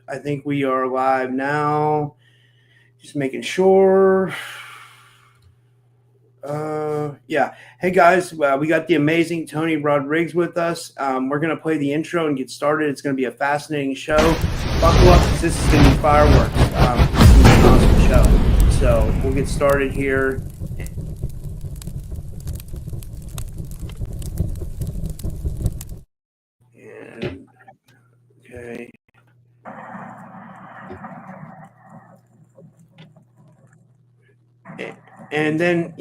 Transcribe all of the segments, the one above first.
I think we are live now. Just making sure. Yeah. Hey guys, we got the amazing Tony Rodrigues with us. We're gonna play the intro and get started. It's gonna be a fascinating show. Buckle up, because this is gonna be fireworks. This is an awesome show. So we'll get started here. And okay. And then,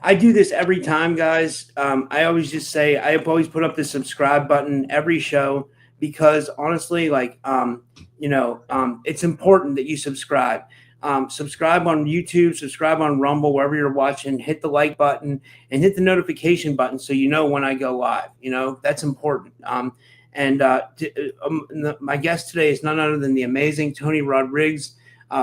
I do this every time, guys. I always just say, I always put up the subscribe button every show because honestly, it's important that you subscribe. Subscribe on YouTube, subscribe on Rumble, wherever you're watching, hit the like button and hit the notification button so you know when I go live. That's important. My guest today is none other than the amazing Tony Rodrigues.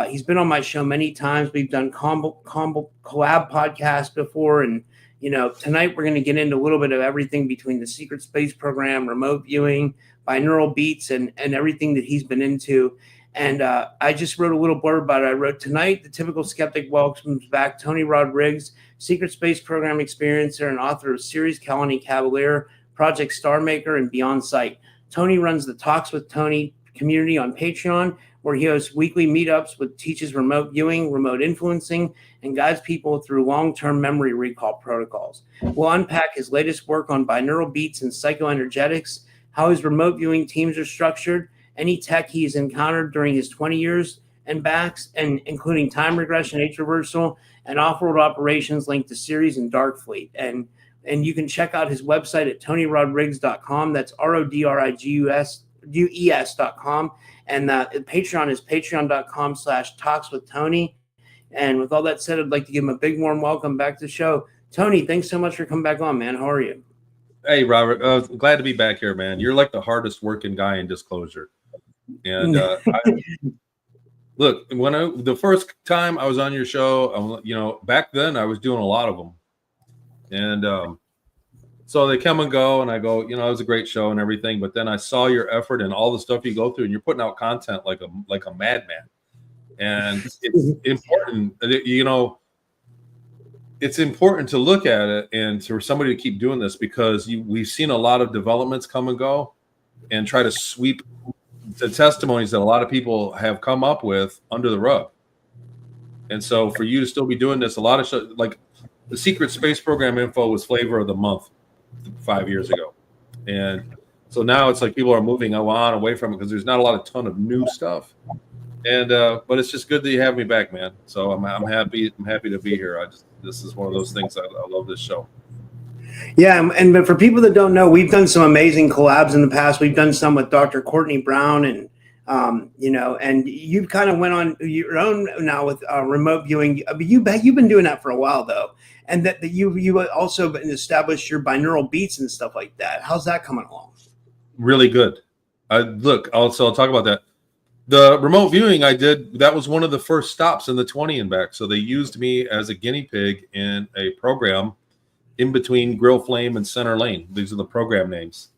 He's been on my show many times. We've done collab podcasts before. And, tonight we're going to get into a little bit of everything between the secret space program, remote viewing, binaural beats, and everything that he's been into. And I just wrote a little blurb about it. I wrote, tonight, the typical skeptic welcomes back Tony Rodrigues, secret space program experiencer and author of Ceres, Cavalier, Project Starmaker, and Beyond Sight. Tony runs the Talks with Tony community on Patreon, where he hosts weekly meetups with teaches remote viewing, remote influencing, and guides people through long-term memory recall protocols. We'll unpack his latest work on binaural beats and psychoenergetics, how his remote viewing teams are structured, any tech he's encountered during his 20 years and backs, and including time regression, age reversal, and off-world operations linked to Ceres and Darkfleet. And you can check out his website at TonyRodrigues.com. That's RODRIGUES.com. And Patreon is patreon.com/talkswithtony. And with all that said, I'd like to give him a big warm welcome back to the show. Tony, thanks so much for coming back on, man. How are you? Hey, Robert. Glad to be back here, man. You're like the hardest working guy in disclosure. And look, the first time I was on your show, back then I was doing a lot of them. And so they come and go, and I go, it was a great show and everything. But then I saw your effort and all the stuff you go through, and you're putting out content like a madman. And it's important, it's important to look at it and for somebody to keep doing this, because we've seen a lot of developments come and go and try to sweep the testimonies that a lot of people have come up with under the rug. And so for you to still be doing this, a lot of shows, like the secret space program info was flavor of the month 5 years ago. And so now it's like people are moving on away from it because there's not a ton of new stuff. And but it's just good that you have me back, man. So I'm happy to be here. This is one of those things. I love this show. Yeah, but for people that don't know, we've done some amazing collabs in the past. We've done some with Dr. Courtney Brown, and and you kind of went on your own now with remote viewing. You've been doing that for a while though, and that you also established your binaural beats and stuff like that. How's that coming along? Really good. I'll talk about that. The remote viewing I did, that was one of the first stops in the 20 and back. So they used me as a guinea pig in a program in between Grill Flame and Center Lane. These are the program names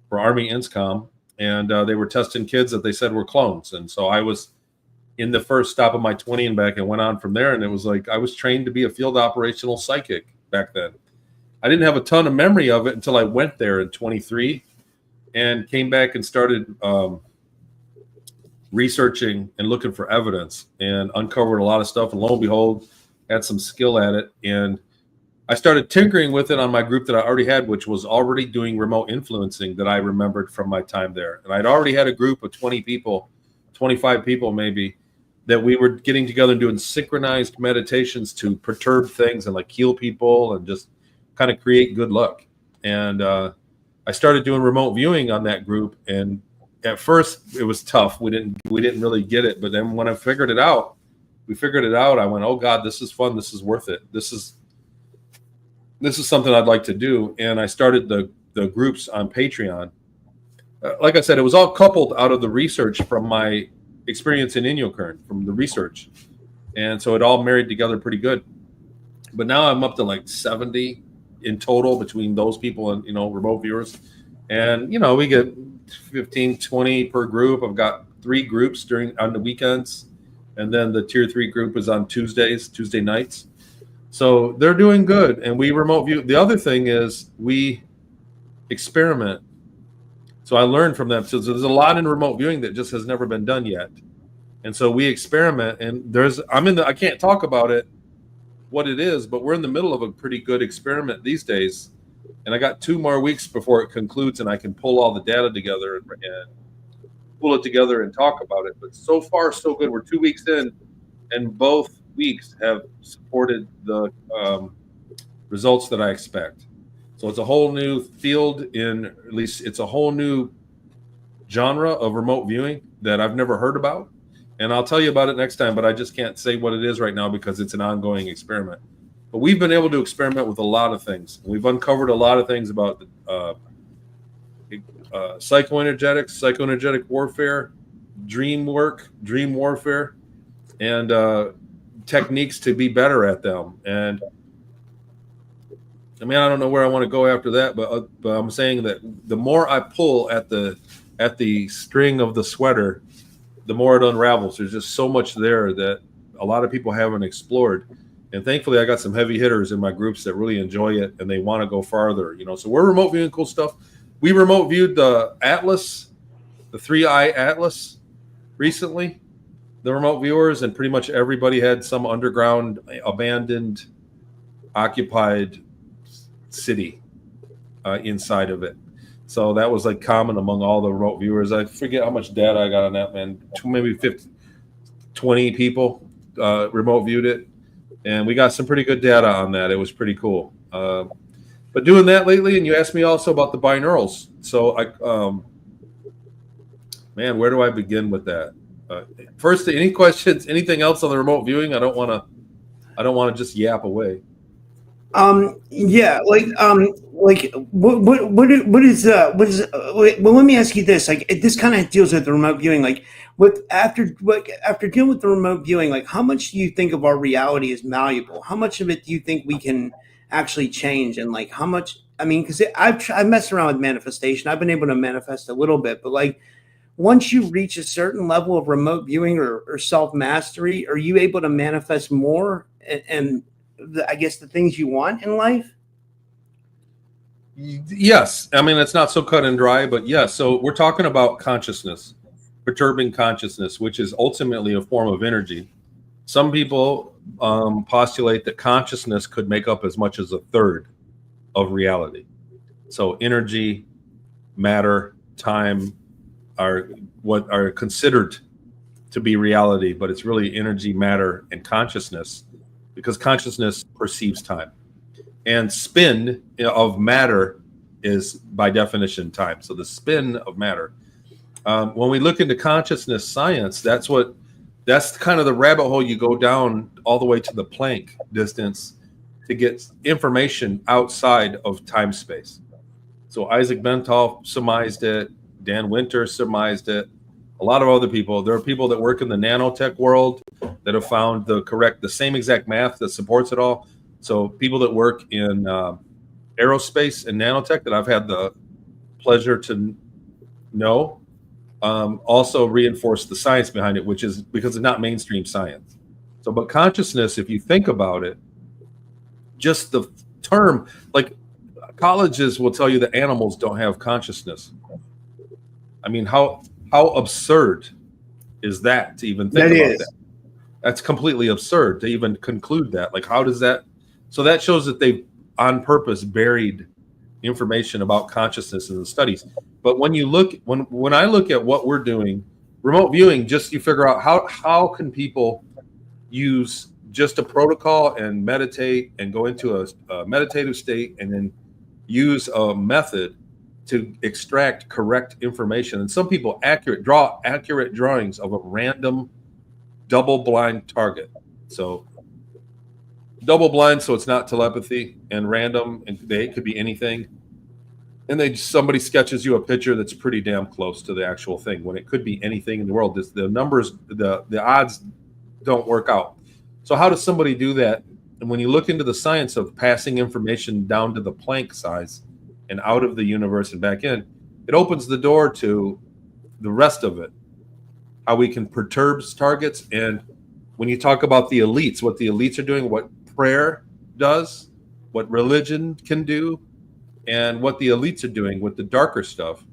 for Army INSCOM. And they were testing kids that they said were clones. And so I was in the first stop of my 20 and back and went on from there. And it was like I was trained to be a field operational psychic back then. I didn't have a ton of memory of it until I went there in 23 and came back and started researching and looking for evidence and uncovered a lot of stuff. And lo and behold, had some skill at it. And I started tinkering with it on my group that I already had, which was already doing remote influencing that I remembered from my time there. And I'd already had a group of 20 people, 25 people maybe, that we were getting together and doing synchronized meditations to perturb things and like heal people and just kind of create good luck. And I started doing remote viewing on that group. And at first it was tough. We didn't really get it. But then when we figured it out, I went, oh God, this is fun. This is worth it. This is something I'd like to do. And I started the groups on Patreon. Like I said, it was all coupled out of the research from my experience in Inyokern, from the research. And so it all married together pretty good. But now I'm up to like 70 in total between those people and, remote viewers. And, you know, we get 15, 20 per group. I've got 3 groups on the weekends. And then the tier 3 group is on Tuesday nights. So they're doing good. And we remote view. The other thing is we experiment. So I learned from them. So there's a lot in remote viewing that just has never been done yet. And so we experiment, and I can't talk about it, what it is, but we're in the middle of a pretty good experiment these days. And I got 2 more weeks before it concludes, and I can pull all the data together and pull it together and talk about it. But so far, so good. We're 2 weeks in, and both weeks have supported the results that I expect. So it's a whole new field at least it's a whole new genre of remote viewing that I've never heard about. And I'll tell you about it next time, but I just can't say what it is right now because it's an ongoing experiment. But we've been able to experiment with a lot of things. We've uncovered a lot of things about psychoenergetic warfare, dream warfare, and techniques to be better at them. And I mean, I don't know where I want to go after that, but I'm saying that the more I pull at the string of the sweater, the more it unravels. There's just so much there that a lot of people haven't explored. And thankfully, I got some heavy hitters in my groups that really enjoy it and they want to go farther. You know, so we're remote viewing cool stuff. We remote viewed the Atlas, the 3-eye Atlas recently, the remote viewers, and pretty much everybody had some underground, abandoned, occupied city inside of it. So that was like common among all the remote viewers. I forget how much data I got on that, man. Maybe 20 people remote viewed it. And we got some pretty good data on that. It was pretty cool. But doing that lately, and you asked me also about the binaurals. So man, where do I begin with that? First, any questions, anything else on the remote viewing? I don't want to just yap away. Yeah, like what is well, let me ask you this. Like, this kind of deals with the remote viewing. Like, after dealing with the remote viewing, like, how much do you think of our reality is malleable? How much of it do you think we can actually change? And like, how much? I mean, because I've messed around with manifestation. I've been able to manifest a little bit, but like, once you reach a certain level of remote viewing or self mastery, are you able to manifest more and I guess the things you want in life? Yes. I mean, it's not so cut and dry, but yes. So we're talking about consciousness, perturbing consciousness, which is ultimately a form of energy. Some people postulate that consciousness could make up as much as a third of reality. So energy, matter, time are what are considered to be reality, but it's really energy, matter, and consciousness, because consciousness perceives time. And spin of matter is by definition time. So the spin of matter. When we look into consciousness science, that's kind of the rabbit hole you go down all the way to the Planck distance to get information outside of time space. So Isaac Bentall surmised it, Dan Winter surmised it, a lot of other people. There are people that work in the nanotech world that have found the same exact math that supports it all. So people that work in aerospace and nanotech that I've had the pleasure to know also reinforce the science behind it, which is because it's not mainstream science. So, but consciousness, if you think about it, just the term, like colleges will tell you that animals don't have consciousness. I mean, how absurd is that to even think about that? That's completely absurd to even conclude that. Like, how does that? So that shows that they've on purpose buried information about consciousness in the studies. But when you look, when I look at what we're doing, remote viewing, just you figure out how can people use just a protocol and meditate and go into a meditative state and then use a method to extract correct information. And some people draw accurate drawings of a random double-blind target. So double-blind, so it's not telepathy, and random, and they could be anything. And somebody sketches you a picture that's pretty damn close to the actual thing when it could be anything in the world. The numbers, the odds don't work out. So how does somebody do that? And when you look into the science of passing information down to the Planck size and out of the universe and back in, it opens the door to the rest of it, how we can perturb targets. And when you talk about the elites, what the elites are doing, what prayer does, what religion can do, and what the elites are doing with the darker stuff,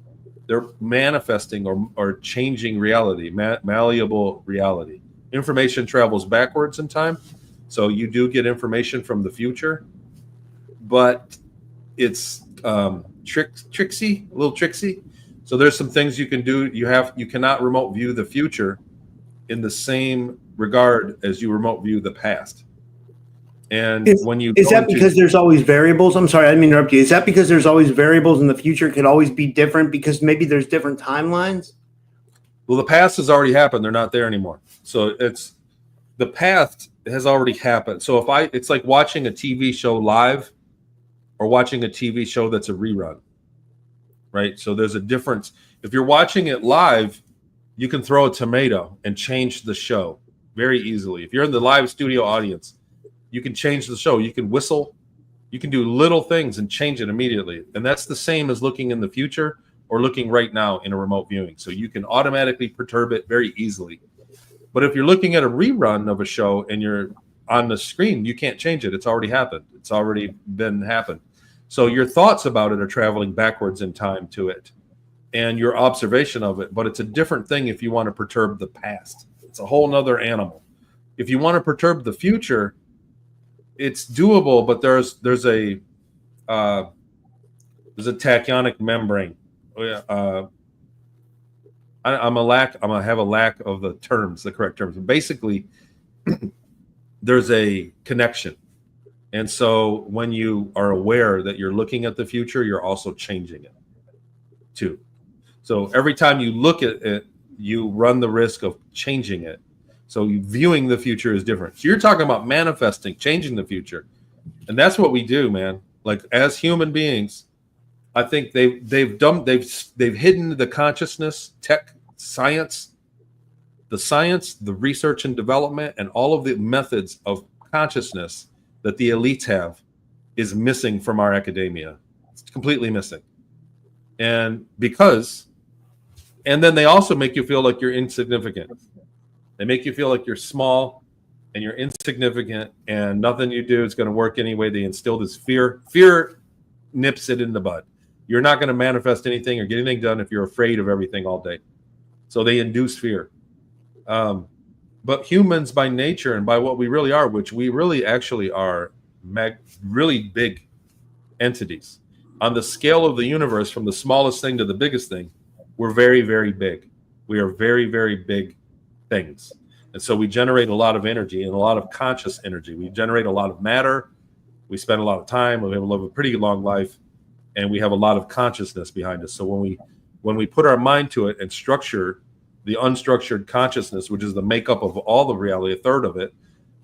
they're manifesting or changing reality, malleable reality. Information travels backwards in time, so you do get information from the future, but it's tricksy, a little tricksy. So there's some things you can do. You cannot remote view the future in the same regard as you remote view the past. And when you is that because there's always variables? I'm sorry, I didn't mean to interrupt you. Is that because there's always variables in the future could always be different because maybe there's different timelines? Well, the past has already happened. They're not there anymore. So it's the past has already happened. So it's like watching a TV show live or watching a TV show that's a rerun, right? So there's a difference. If you're watching it live, you can throw a tomato and change the show very easily. If you're in the live studio audience, you can change the show. You can whistle. You can do little things and change it immediately. And that's the same as looking in the future or looking right now in a remote viewing. So you can automatically perturb it very easily. But if you're looking at a rerun of a show and you're on the screen, you can't change it. It's already happened. It's already been happened. So your thoughts about it are traveling backwards in time to it and your observation of it. But it's a different thing if you want to perturb the past. It's a whole nother animal. If you want to perturb the future, it's doable, but there's a tachyonic membrane. I'm gonna have a lack of the correct terms. Basically, there's a connection, and so when you are aware that you're looking at the future, you're also changing it too. So every time you look at it, you run the risk of changing it. So viewing the future is different. So you're talking about manifesting, changing the future. And that's what we do, man. Like as human beings, I think they've hidden the consciousness, tech, science, the research and development, and all of the methods of consciousness that the elites have is missing from our academia. It's completely missing. And then they also make you feel like you're insignificant. They make you feel like you're small and you're insignificant and nothing you do is going to work anyway. They instill this fear. Fear nips it in the bud. You're not going to manifest anything or get anything done if you're afraid of everything all day. So they induce fear. But humans by nature and by what we really are, which we really actually are really big entities. On the scale of the universe, from the smallest thing to the biggest thing, we're very, very big. We are very, very big things. And so we generate a lot of energy and a lot of conscious energy. We generate a lot of matter. We spend a lot of time. We have a pretty long life, and we have a lot of consciousness behind us. So when we put our mind to it and structure the unstructured consciousness, which is the makeup of all the reality, a third of it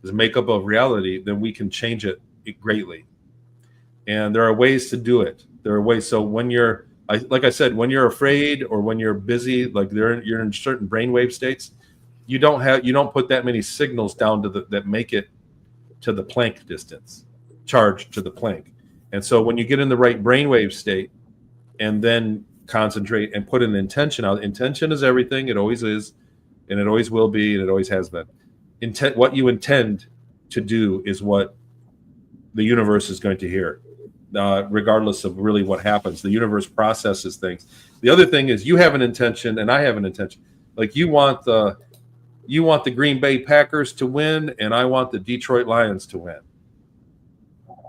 is makeup of reality, then we can change it greatly. And there are ways to do it. There are ways. So when like I said, when you're afraid or when you're busy, like you're in certain brainwave states, you don't put that many signals down that make it to the Planck distance, charge to the Planck. And so when you get in the right brainwave state and then concentrate and put an intention out, intention is everything. It always is, and it always will be, and it always has been. What you intend to do is what the universe is going to hear, regardless of really what happens. The universe processes things. The other thing is you have an intention and I have an intention. Like you want the Green Bay Packers to win, and I want the Detroit Lions to win.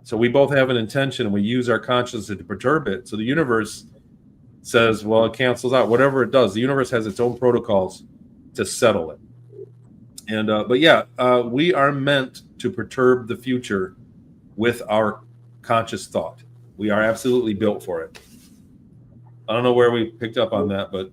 So we both have an intention, and we use our consciousness to perturb it. So the universe says, well, it cancels out. Whatever it does, the universe has its own protocols to settle it. And we are meant to perturb the future with our conscious thought. We are absolutely built for it. I don't know where we picked up on that, but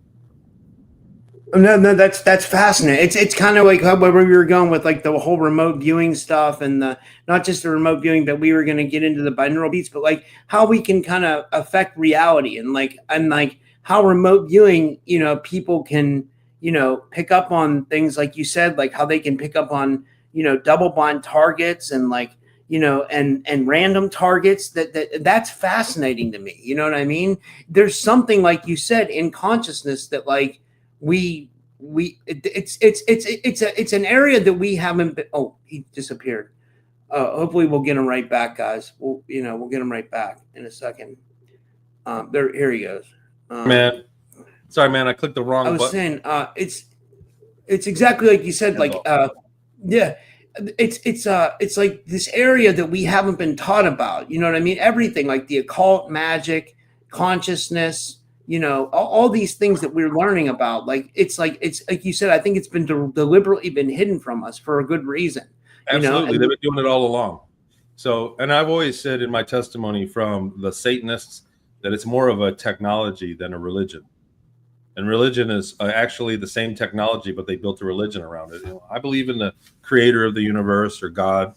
No, that's fascinating. It's kind of like where we were going with like the whole remote viewing stuff, and not just the remote viewing, but we were going to get into the binaural beats, but like how we can kind of affect reality and like how remote viewing, people can, pick up on things like you said, like how they can pick up on, double blind targets and like, and random targets. That's fascinating to me. You know what I mean? There's something, like you said, in consciousness that like it's an area that we haven't been. Oh, he disappeared. Hopefully we'll get him right back, guys. We'll get him right back in a second. Here he goes. Man, sorry, man, I clicked the wrong button. I was saying, it's exactly like you said. Like, yeah, it's like this area that we haven't been taught about. You know what I mean? Everything like the occult, magic, consciousness. All these things that we're learning about. Like it's like you said. I think it's been deliberately been hidden from us for a good reason. Absolutely, they've been doing it all along. So, and I've always said in my testimony from the Satanists that it's more of a technology than a religion. And religion is actually the same technology, but they built a religion around it. I believe in the creator of the universe, or God.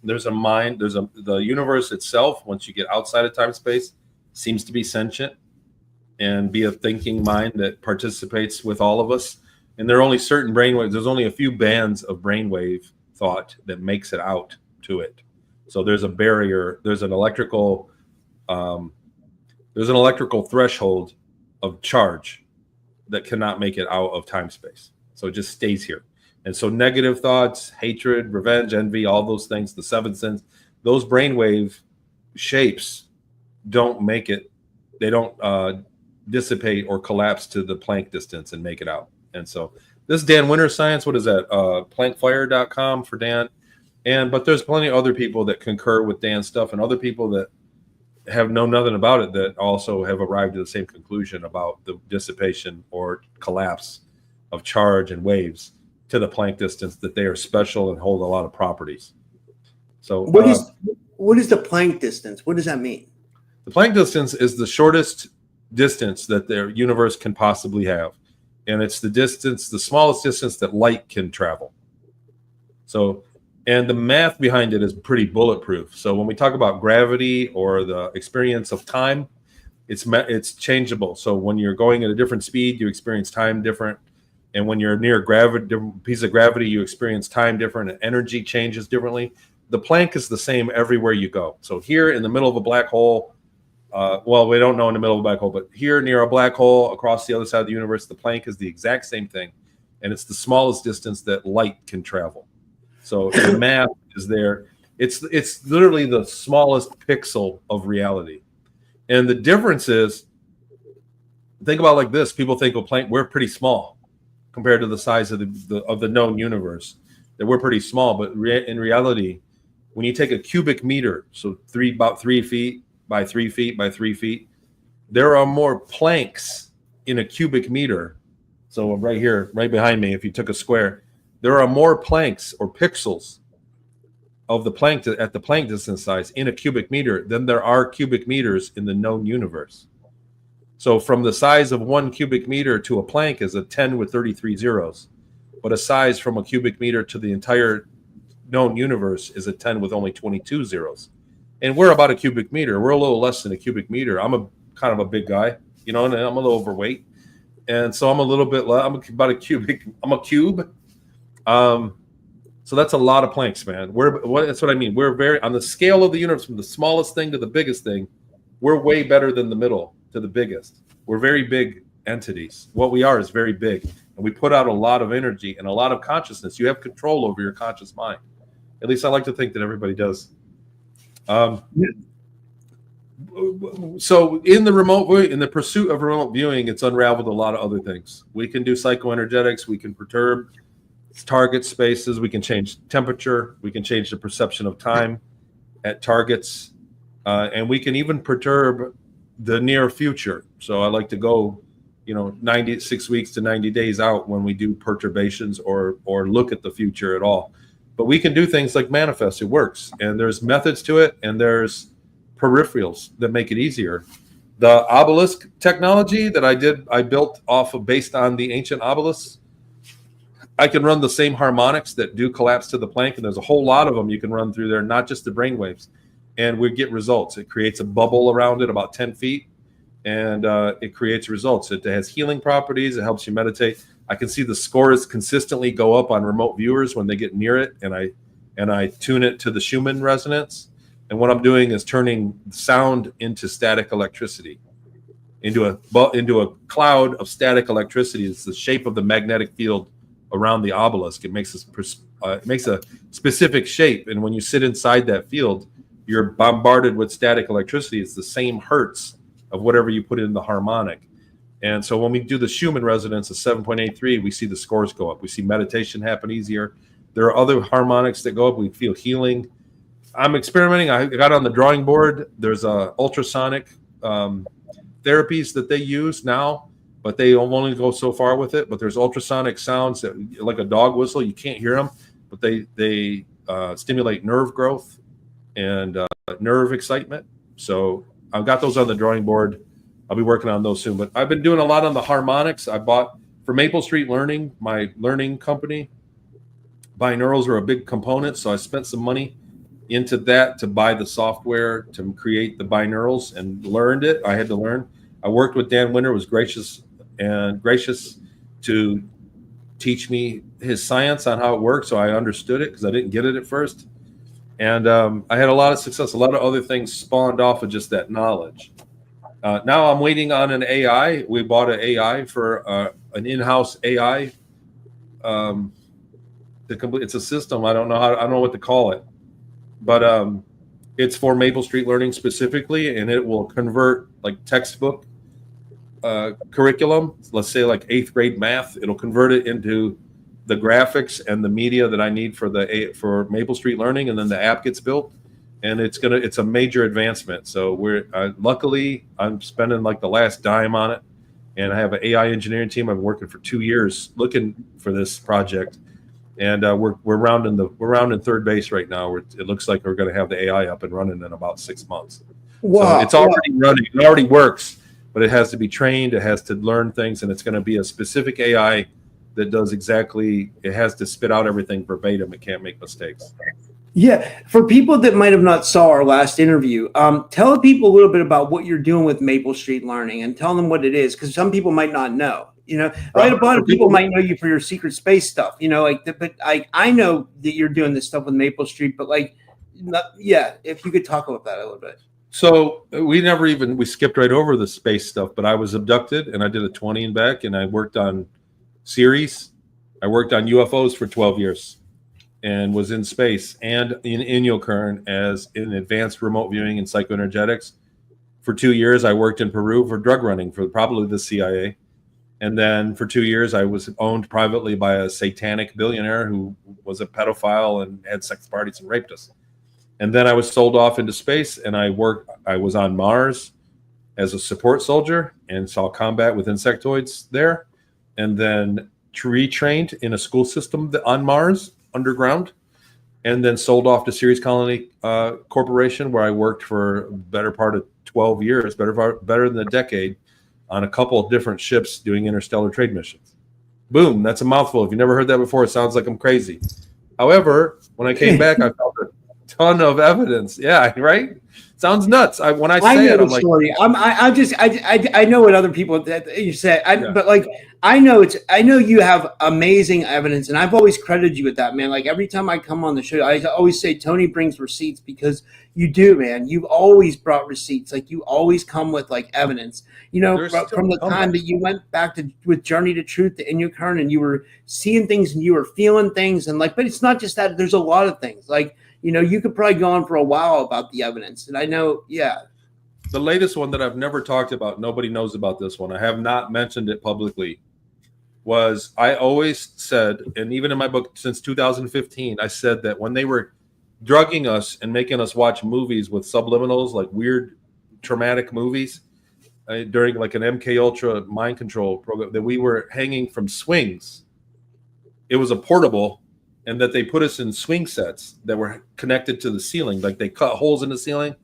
There's a mind. The universe itself, once you get outside of time space, seems to be sentient and be a thinking mind that participates with all of us. And there are only certain brainwaves. There's only a few bands of brainwave thought that makes it out to it. So there's a barrier. There's an electrical threshold of charge that cannot make it out of time space. So it just stays here. And so negative thoughts, hatred, revenge, envy, all those things, the seven sins, those brainwave shapes don't make it. They don't dissipate or collapse to the Planck distance and make it out. And so this is Dan Winter Science. What is that? Planckfire.com for Dan. But there's plenty of other people that concur with Dan's stuff, and other people that have known nothing about it that also have arrived at the same conclusion about the dissipation or collapse of charge and waves to the Planck distance, that they are special and hold a lot of properties. So what is the Planck distance? What does that mean? The Planck distance is the shortest distance that the universe can possibly have. And it's the smallest distance that light can travel. So, and the math behind it is pretty bulletproof. So when we talk about gravity or the experience of time, it's changeable. So when you're going at a different speed, you experience time different. And when you're near different piece of gravity, you experience time different, and energy changes differently. The Planck is the same everywhere you go. So here in the middle of a black hole, we don't know in the middle of a black hole, but here near a black hole across the other side of the universe, the Planck is the exact same thing. And it's the smallest distance that light can travel. So the math is there. It's literally the smallest pixel of reality. And the difference is, think about it like this. People think, well, Planck, we're pretty small compared to the size of the known universe, that we're pretty small. But in reality, when you take a cubic meter, so about 3 feet by 3 feet by 3 feet, there are more Plancks in a cubic meter. So right here, right behind me, if you took a square, there are more Plancks or pixels of the Planck at the Planck distance size in a cubic meter than there are cubic meters in the known universe. So from the size of 1 cubic meter to a Planck is a 10 with 33 zeros. But a size from a cubic meter to the entire known universe is a 10 with only 22 zeros. And we're about a cubic meter. We're a little less than a cubic meter. I'm kind of a big guy, and I'm a little overweight. And so I'm a little bit, I'm about a cubic, I'm a cube. So that's a lot of Plancks, man. That's what I mean. We're very, on the scale of the universe, from the smallest thing to the biggest thing, we're way better than the middle to the biggest. We're very big entities. What we are is very big. And we put out a lot of energy and a lot of consciousness. You have control over your conscious mind. At least I like to think that everybody does. So in the pursuit of remote viewing, it's unraveled a lot of other things. We can do psychoenergetics. We can perturb target spaces. We can change temperature. We can change the perception of time at targets. And we can even perturb the near future. So I like to go, 96 weeks to 90 days out when we do perturbations or look at the future at all. But we can do things like manifest. It works. And there's methods to it, and there's peripherals that make it easier. The obelisk technology that I built based on the ancient obelisks, I can run the same harmonics that do collapse to the Planck, and there's a whole lot of them you can run through there, not just the brainwaves, and we get results. It creates a bubble around it about 10 feet, and it creates results. It has healing properties. It helps you meditate. I can see the scores consistently go up on remote viewers when they get near it, and and I tune it to the Schumann resonance. And what I'm doing is turning sound into static electricity, into a cloud of static electricity. It's the shape of the magnetic field around the obelisk. It makes a specific shape, and when you sit inside that field, you're bombarded with static electricity. It's the same hertz of whatever you put in the harmonic. And so when we do the Schumann resonance of 7.83, we see the scores go up. We see meditation happen easier. There are other harmonics that go up. We feel healing. I'm experimenting. I got on the drawing board. There's ultrasonic therapies that they use now, but they only go so far with it. But there's ultrasonic sounds that, like a dog whistle, you can't hear them, but they stimulate nerve growth and nerve excitement. So I've got those on the drawing board. I'll be working on those soon. But I've been doing a lot on the harmonics. I bought for Maple Street Learning, my learning company. Binaurals are a big component, so I spent some money into that to buy the software to create the binaurals and learned it. I had to learn. I worked with Dan Winter, was gracious to teach me his science on how it worked, so I understood it because I didn't get it at first. And I had a lot of success. A lot of other things spawned off of just that knowledge. Now I'm waiting on an AI. We bought an AI for an in-house AI. It's a system. I don't know what to call it, but it's for Maple Street Learning specifically, and it will convert like textbook curriculum. Let's say like 8th grade math. It'll convert it into the graphics and the media that I need for Maple Street Learning, and then the app gets built. And it's a major advancement. So luckily I'm spending like the last dime on it, and I have an AI engineering team. I've been working for 2 years looking for this project, and we're rounding third base right now. It looks like we're going to have the AI up and running in about 6 months. Wow. So it's already running. It already works, but it has to be trained. It has to learn things, and it's going to be a specific AI that does exactly. It has to spit out everything verbatim. It can't make mistakes. Yeah, for people that might have not saw our last interview, tell people a little bit about what you're doing with Maple Street Learning and tell them what it is, because some people might not know. You know, a lot of people might know you for your secret space stuff. You know, but I know that you're doing this stuff with Maple Street, but if you could talk about that a little bit. So we skipped right over the space stuff, but I was abducted and I did a 20 and back, and I worked on Ceres. I worked on UFOs for 12 years. And was in space and in Inyokern as in advanced remote viewing and psychoenergetics. For 2 years, I worked in Peru for drug running for probably the CIA. And then for 2 years, I was owned privately by a satanic billionaire who was a pedophile and had sex parties and raped us. And then I was sold off into space, and I was on Mars as a support soldier and saw combat with insectoids there. And then retrained in a school system on Mars, underground, and then sold off to Ceres Colony Corporation, where I worked for better part of 12 years, better than a decade, on a couple of different ships doing interstellar trade missions. Boom, that's a mouthful. If you never heard that before, it sounds like I'm crazy. However, when I came back, I found a ton of evidence. Yeah, right? Sounds nuts. When I say it, I'm like, story. I know what other people that you said, but like I know you have amazing evidence, and I've always credited you with that, man. Like every time I come on the show, I always say Tony brings receipts, because you do, man. You've always brought receipts. Like you always come with like evidence. You know, from the time that you went back with Journey to Truth to Inyokern, and you were seeing things and you were feeling things, and like, but it's not just that. There's a lot of things like. You know, you could probably go on for a while about the evidence. And I know, yeah. The latest one that I've never talked about, nobody knows about this one, I have not mentioned it publicly, was I always said, and even in my book since 2015, I said that when they were drugging us and making us watch movies with subliminals, like weird traumatic movies, during like an MK Ultra mind control program, that we were hanging from swings. It was a portable, and that they put us in swing sets that were connected to the ceiling. Like they cut holes in the ceiling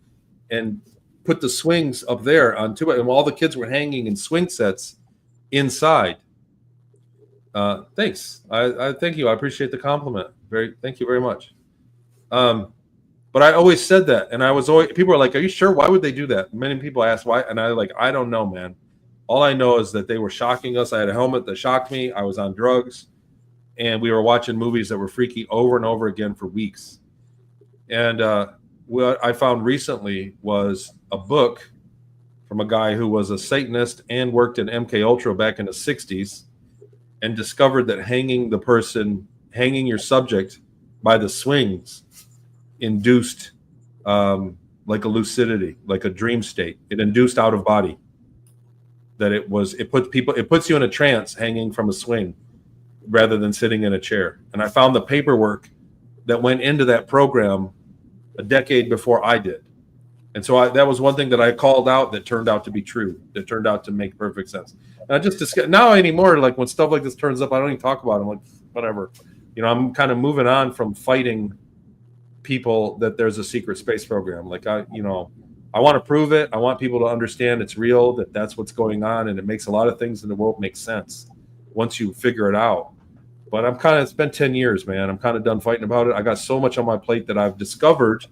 and put the swings up there onto it. And all the kids were hanging in swing sets inside. Thanks. I thank you. I appreciate the compliment. Thank you very much. But I always said that. And people are like, are you sure? Why would they do that? Many people ask why. And I don't know, man. All I know is that they were shocking us. I had a helmet that shocked me. I was on drugs. And we were watching movies that were freaky over and over again for weeks. And what I found recently was a book from a guy who was a Satanist and worked in MK Ultra back in the 60s, and discovered that hanging your subject by the swings induced like a lucidity, like a dream state. It induced out of body. That it puts you in a trance hanging from a swing rather than sitting in a chair. And I found the paperwork that went into that program a decade before I did. And so that was one thing that I called out that turned out to be true, that turned out to make perfect sense. And I just now anymore, like when stuff like this turns up, I don't even talk about it. I'm like, whatever. I'm kind of moving on from fighting people that there's a secret space program. Like I want to prove it. I want people to understand it's real, that that's what's going on. And it makes a lot of things in the world make sense once you figure it out. But it's been 10 years, man. I'm kind of done fighting about it. I got so much on my plate that I've discovered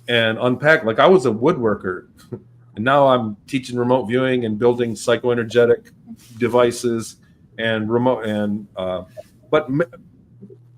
and unpacked. Like I was a woodworker and now I'm teaching remote viewing and building psychoenergetic devices and but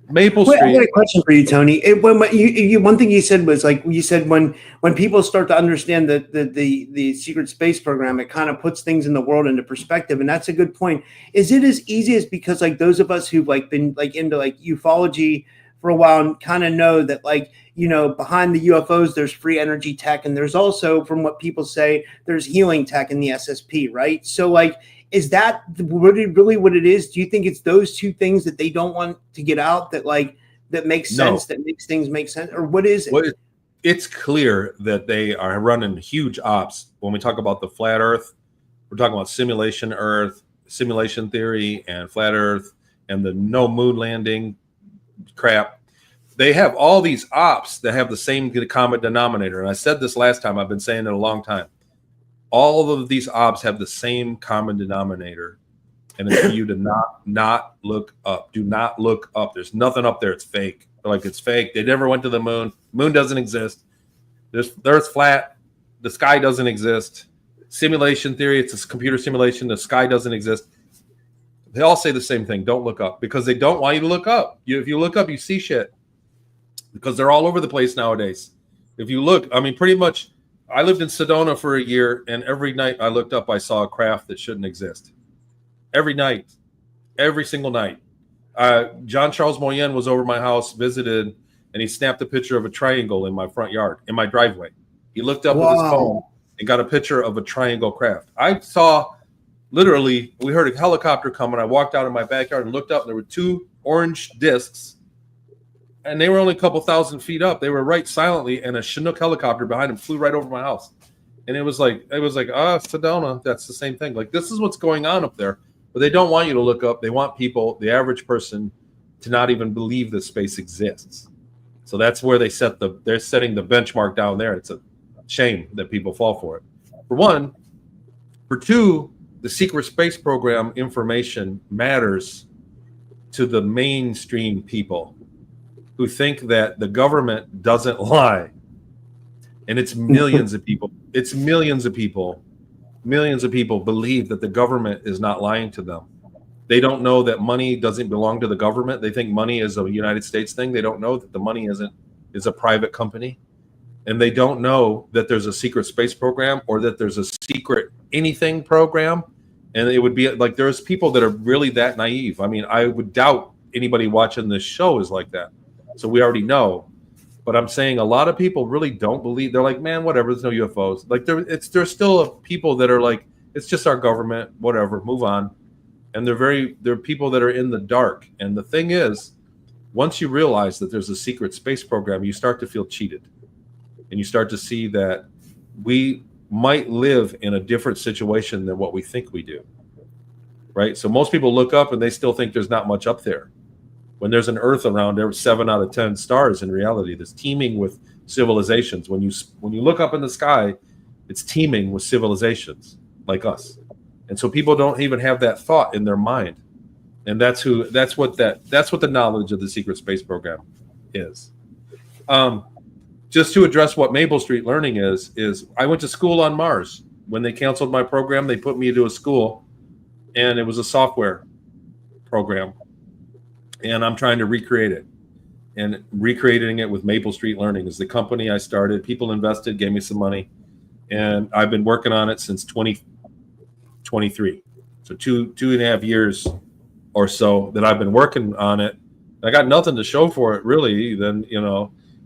Maple Street. I got a question for you, Tony. One thing you said was like you said when people start to understand the secret space program, it kind of puts things in the world into perspective, and that's a good point. Is it as easy as because like those of us who've like been like into like ufology for a while and kind of know that like behind the UFOs there's free energy tech, and there's also, from what people say, there's healing tech in the SSP, right? So like, is that really what it is? Do you think it's those two things that they don't want to get out that makes sense, that makes things make sense? Or what is it? Well, it's clear that they are running huge ops. When we talk about the flat earth, we're talking about simulation earth, simulation theory, and flat earth, and the no moon landing crap. They have all these ops that have the same common denominator. And I said this last time, I've been saying it a long time. All of these ops have the same common denominator, and it's for you to not look up. Do not look up. There's nothing up there. It's fake. Like, it's fake. They never went to the moon. Moon doesn't exist. The Earth's flat. The sky doesn't exist. Simulation theory, it's a computer simulation. The sky doesn't exist. They all say the same thing. Don't look up, because they don't want you to look up. If you look up, you see shit, because they're all over the place nowadays. If you look, I mean, pretty much, I lived in Sedona for a year, and every night I looked up, I saw a craft that shouldn't exist. Every night, every single night. John Charles Moyen was over my house, visited, and he snapped a picture of a triangle in my front yard, in my driveway. He looked up with his phone and got a picture of a triangle craft. I saw, literally, we heard a helicopter coming. I walked out in my backyard and looked up, and there were two orange discs, and they were only a couple thousand feet up. They were right silently, and a Chinook helicopter behind them flew right over my house. And it was like, Sedona, that's the same thing. Like, this is what's going on up there. But they don't want you to look up. They want people, the average person, to not even believe that space exists. So that's where they're setting the benchmark down there. It's a shame that people fall for it. For one. For two, the secret space program information matters to the mainstream people who think that the government doesn't lie. And it's millions of people. It's millions of people. Millions of people believe that the government is not lying to them. They don't know that money doesn't belong to the government. They think money is a United States thing. They don't know that the money is a private company. And they don't know that there's a secret space program, or that there's a secret anything program. And it would be like, there's people that are really that naive. I mean, I would doubt anybody watching this show is like that. So we already know. But I'm saying a lot of people really don't believe. They're like, man, whatever, there's no UFOs. Like, there's still people that are like, it's just our government, whatever, move on. And they're people that are in the dark. And the thing is, once you realize that there's a secret space program, you start to feel cheated. And you start to see that we might live in a different situation than what we think we do. Right? So most people look up and they still think there's not much up there. When there's an Earth around, there's 7 out of 10 stars in reality. That's teeming with civilizations. When you look up in the sky, it's teeming with civilizations like us. And so people don't even have that thought in their mind. And that's what the knowledge of the secret space program is. Just to address what Maple Street Learning is I went to school on Mars. When they canceled my program, they put me into a school, and it was a software program. And I'm trying to recreate it. and recreating it with Maple Street Learning is the company I started. People invested, gave me some money, and I've been working on it since 2023. So two and a half years or so that I've been working on it. I got nothing to show for it really, then,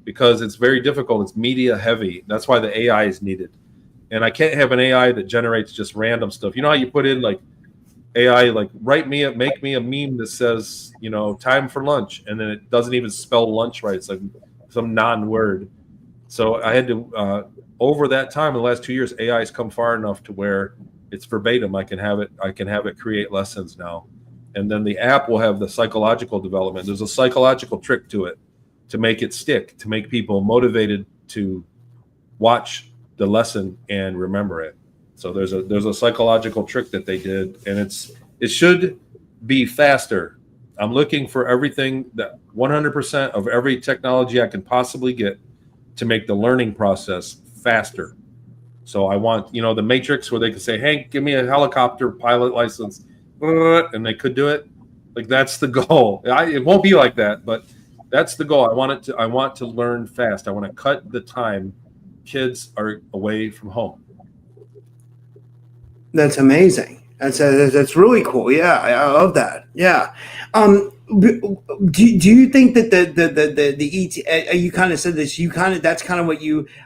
because it's very difficult. It's media heavy. That's why the AI is needed. And I can't have an AI that generates just random stuff. You know how you put in like AI, like make me a meme that says, time for lunch, and then it doesn't even spell lunch right. It's like some non-word. So I had to, over that time, in the last 2 years, AI has come far enough to where it's verbatim. I can have it create lessons now. And then the app will have the psychological development. There's a psychological trick to it to make it stick, to make people motivated to watch the lesson and remember it. So there's a psychological trick that they did, and it should be faster. I'm looking for everything, that 100% of every technology I can possibly get to make the learning process faster. So I want, the Matrix, where they can say, "Hank, give me a helicopter pilot license," and they could do it. Like, that's the goal. It won't be like that, but that's the goal. I want to learn fast. I want to cut the time kids are away from home. That's amazing. That's really cool. Yeah, I love that. Yeah. Do you think that the ET, you kind of said this, that's kind of what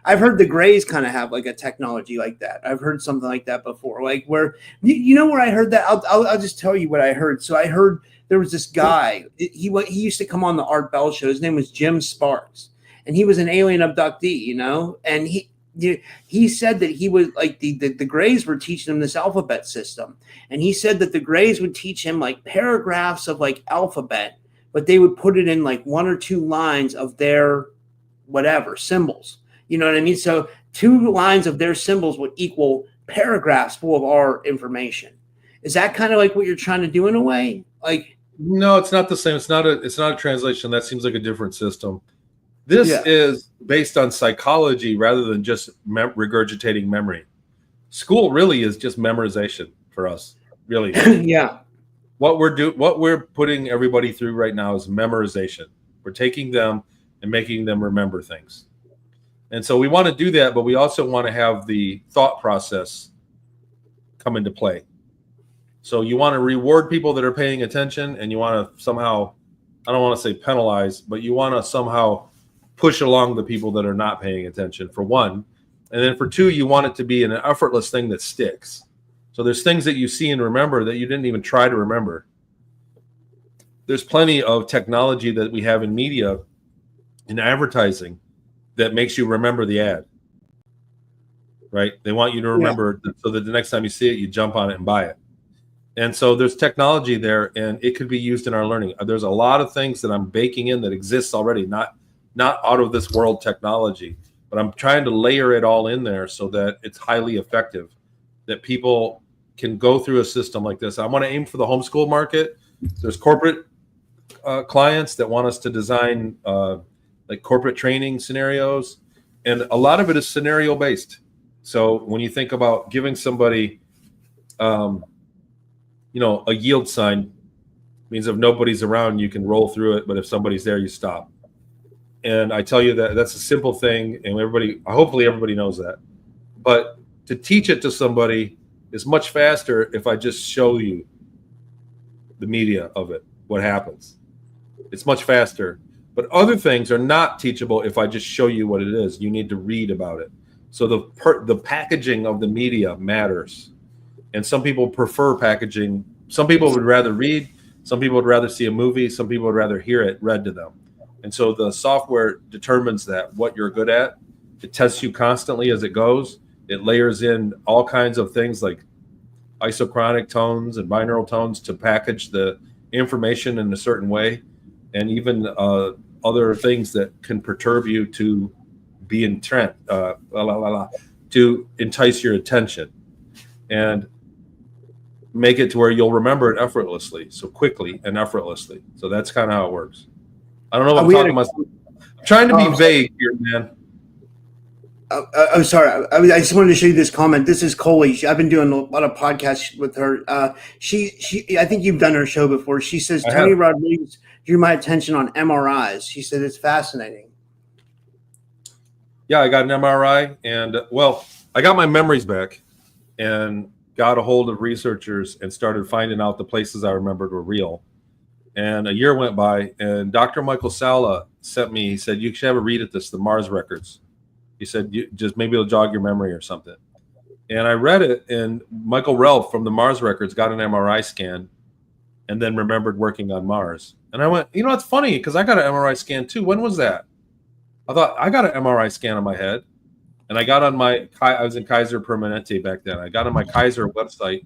I've heard the Greys kind of have like a technology like that. I've heard something like that before, like where, where I heard that, I'll just tell you what I heard. So I heard there was this guy, he used to come on the Art Bell show. His name was Jim Sparks, and he was an alien abductee, and he said that he was like the Greys were teaching him this alphabet system. And he said that the Greys would teach him like paragraphs of like alphabet, but they would put it in like 1 or 2 lines of their whatever symbols. You know what I mean? So 2 lines of their symbols would equal paragraphs full of our information. Is that kind of like what you're trying to do in a way? Like, no, it's not the same. It's not a translation. That seems like a different system. This is based on psychology rather than just regurgitating memory. School really is just memorization for us, really. Yeah. What we're putting everybody through right now is memorization. We're taking them and making them remember things. And so we want to do that, but we also want to have the thought process come into play. So you want to reward people that are paying attention, and you want to somehow, I don't want to say penalize, but you want to somehow push along the people that are not paying attention, for one. And then for two, you want it to be an effortless thing that sticks. So there's things that you see and remember that you didn't even try to remember. There's plenty of technology that we have in media, in advertising, that makes you remember the ad, right? They want you to remember so that the next time you see it, you jump on it and buy it. And so there's technology there, and it could be used in our learning. There's a lot of things that I'm baking in that exists already, not out of this world technology, but I'm trying to layer it all in there so that it's highly effective, that people can go through a system like this. I want to aim for the homeschool market. There's corporate clients that want us to design like corporate training scenarios, and a lot of it is scenario based. So when you think about giving somebody, a yield sign, means if nobody's around, you can roll through it, but if somebody's there, you stop. And I tell you that that's a simple thing, and hopefully everybody knows that. But to teach it to somebody is much faster if I just show you the media of it, what happens. It's much faster. But other things are not teachable if I just show you what it is. You need to read about it. So the packaging of the media matters. And some people prefer packaging. Some people would rather read. Some people would rather see a movie. Some people would rather hear it read to them. And so the software determines that, what you're good at. It tests you constantly as it goes. It layers in all kinds of things like isochronic tones and binaural tones to package the information in a certain way, and even other things that can perturb you to be intent, to entice your attention and make it to where you'll remember it effortlessly, so quickly and effortlessly. So that's kind of how it works. I don't know what I'm talking about. I'm trying to be vague here, man. Sorry. I just wanted to show you this comment. This is Coley. I've been doing a lot of podcasts with her. I think you've done her show before. She says I Tony have. Rodrigues drew my attention on MRIs. She said it's fascinating. Yeah, I got an MRI, and well, I got my memories back, and got a hold of researchers and started finding out the places I remembered were real. And a year went by, and Dr. Michael Sala sent me. He said, "You should have a read at this, the Mars records." He said, just maybe it'll jog your memory or something. And I read it, and Michael Relf from the Mars records got an MRI scan and then remembered working on Mars. And I went, it's funny because I got an MRI scan too. When was that? I thought I got an MRI scan on my head. And I got on I was in Kaiser Permanente back then. I got on my Kaiser website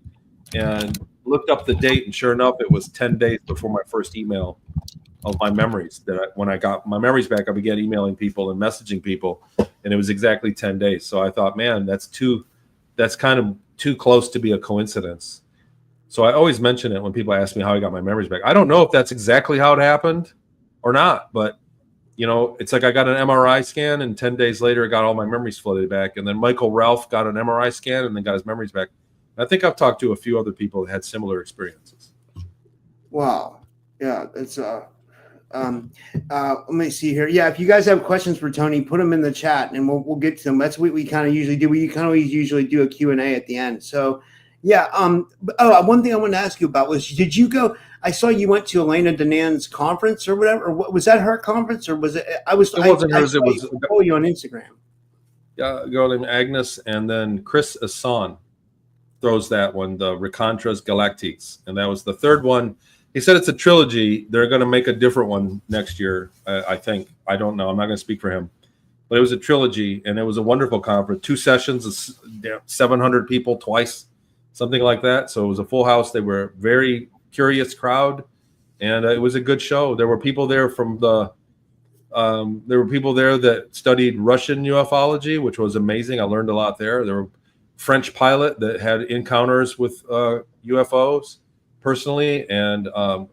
and looked up the date. And sure enough, it was 10 days before my first email of my memories. When I got my memories back, I began emailing people and messaging people, and it was exactly 10 days. So I thought, man, that's kind of too close to be a coincidence. So I always mention it when people ask me how I got my memories back. I don't know if that's exactly how it happened or not, but it's like I got an MRI scan, and 10 days later, I got all my memories flooded back. And then Michael Ralph got an MRI scan and then got his memories back. And I think I've talked to a few other people that had similar experiences. Wow. Yeah, it's let me see here. Yeah, if you guys have questions for Tony, put them in the chat, and we'll get to them. That's what we kind of usually do. We kind of usually do a Q&A at the end. So, yeah. One thing I wanted to ask you about was, did you go? I saw you went to Elena Danan's conference or whatever. Or was that her conference, or was it? It wasn't hers. It was. Follow you on Instagram. Yeah, a girl named Agnes, and then Chris Assan throws that one, the Recontras Galactiques, and that was the third one. He said it's a trilogy. They're going to make a different one next year, I think. I don't know. I'm not going to speak for him. But it was a trilogy, and it was a wonderful conference. 2 sessions, 700 people twice, something like that. So it was a full house. They were a very curious crowd, and it was a good show. There were people there there were people there that studied Russian ufology, which was amazing. I learned a lot there. There were French pilot that had encounters with UFOs personally, and a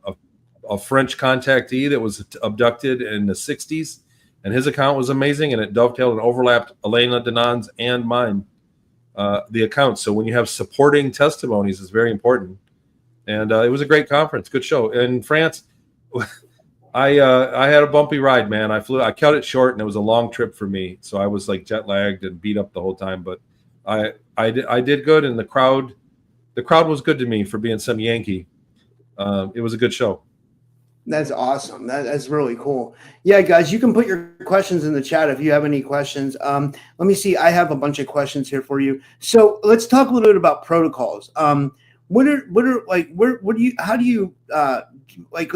French contactee that was abducted in the 60s, and his account was amazing, and it dovetailed and overlapped Elena Danan's and mine, the accounts. So when you have supporting testimonies, it's very important. And it was a great conference, good show. In France, I had a bumpy ride, man. I cut it short, and it was a long trip for me, so I was like jet lagged and beat up the whole time. But I did good, and the crowd was good to me for being some Yankee. It was a good show. That's awesome. That's really cool. Yeah, guys, you can put your questions in the chat if you have any questions. Let me see. I have a bunch of questions here for you. So let's talk a little bit about protocols. What do you like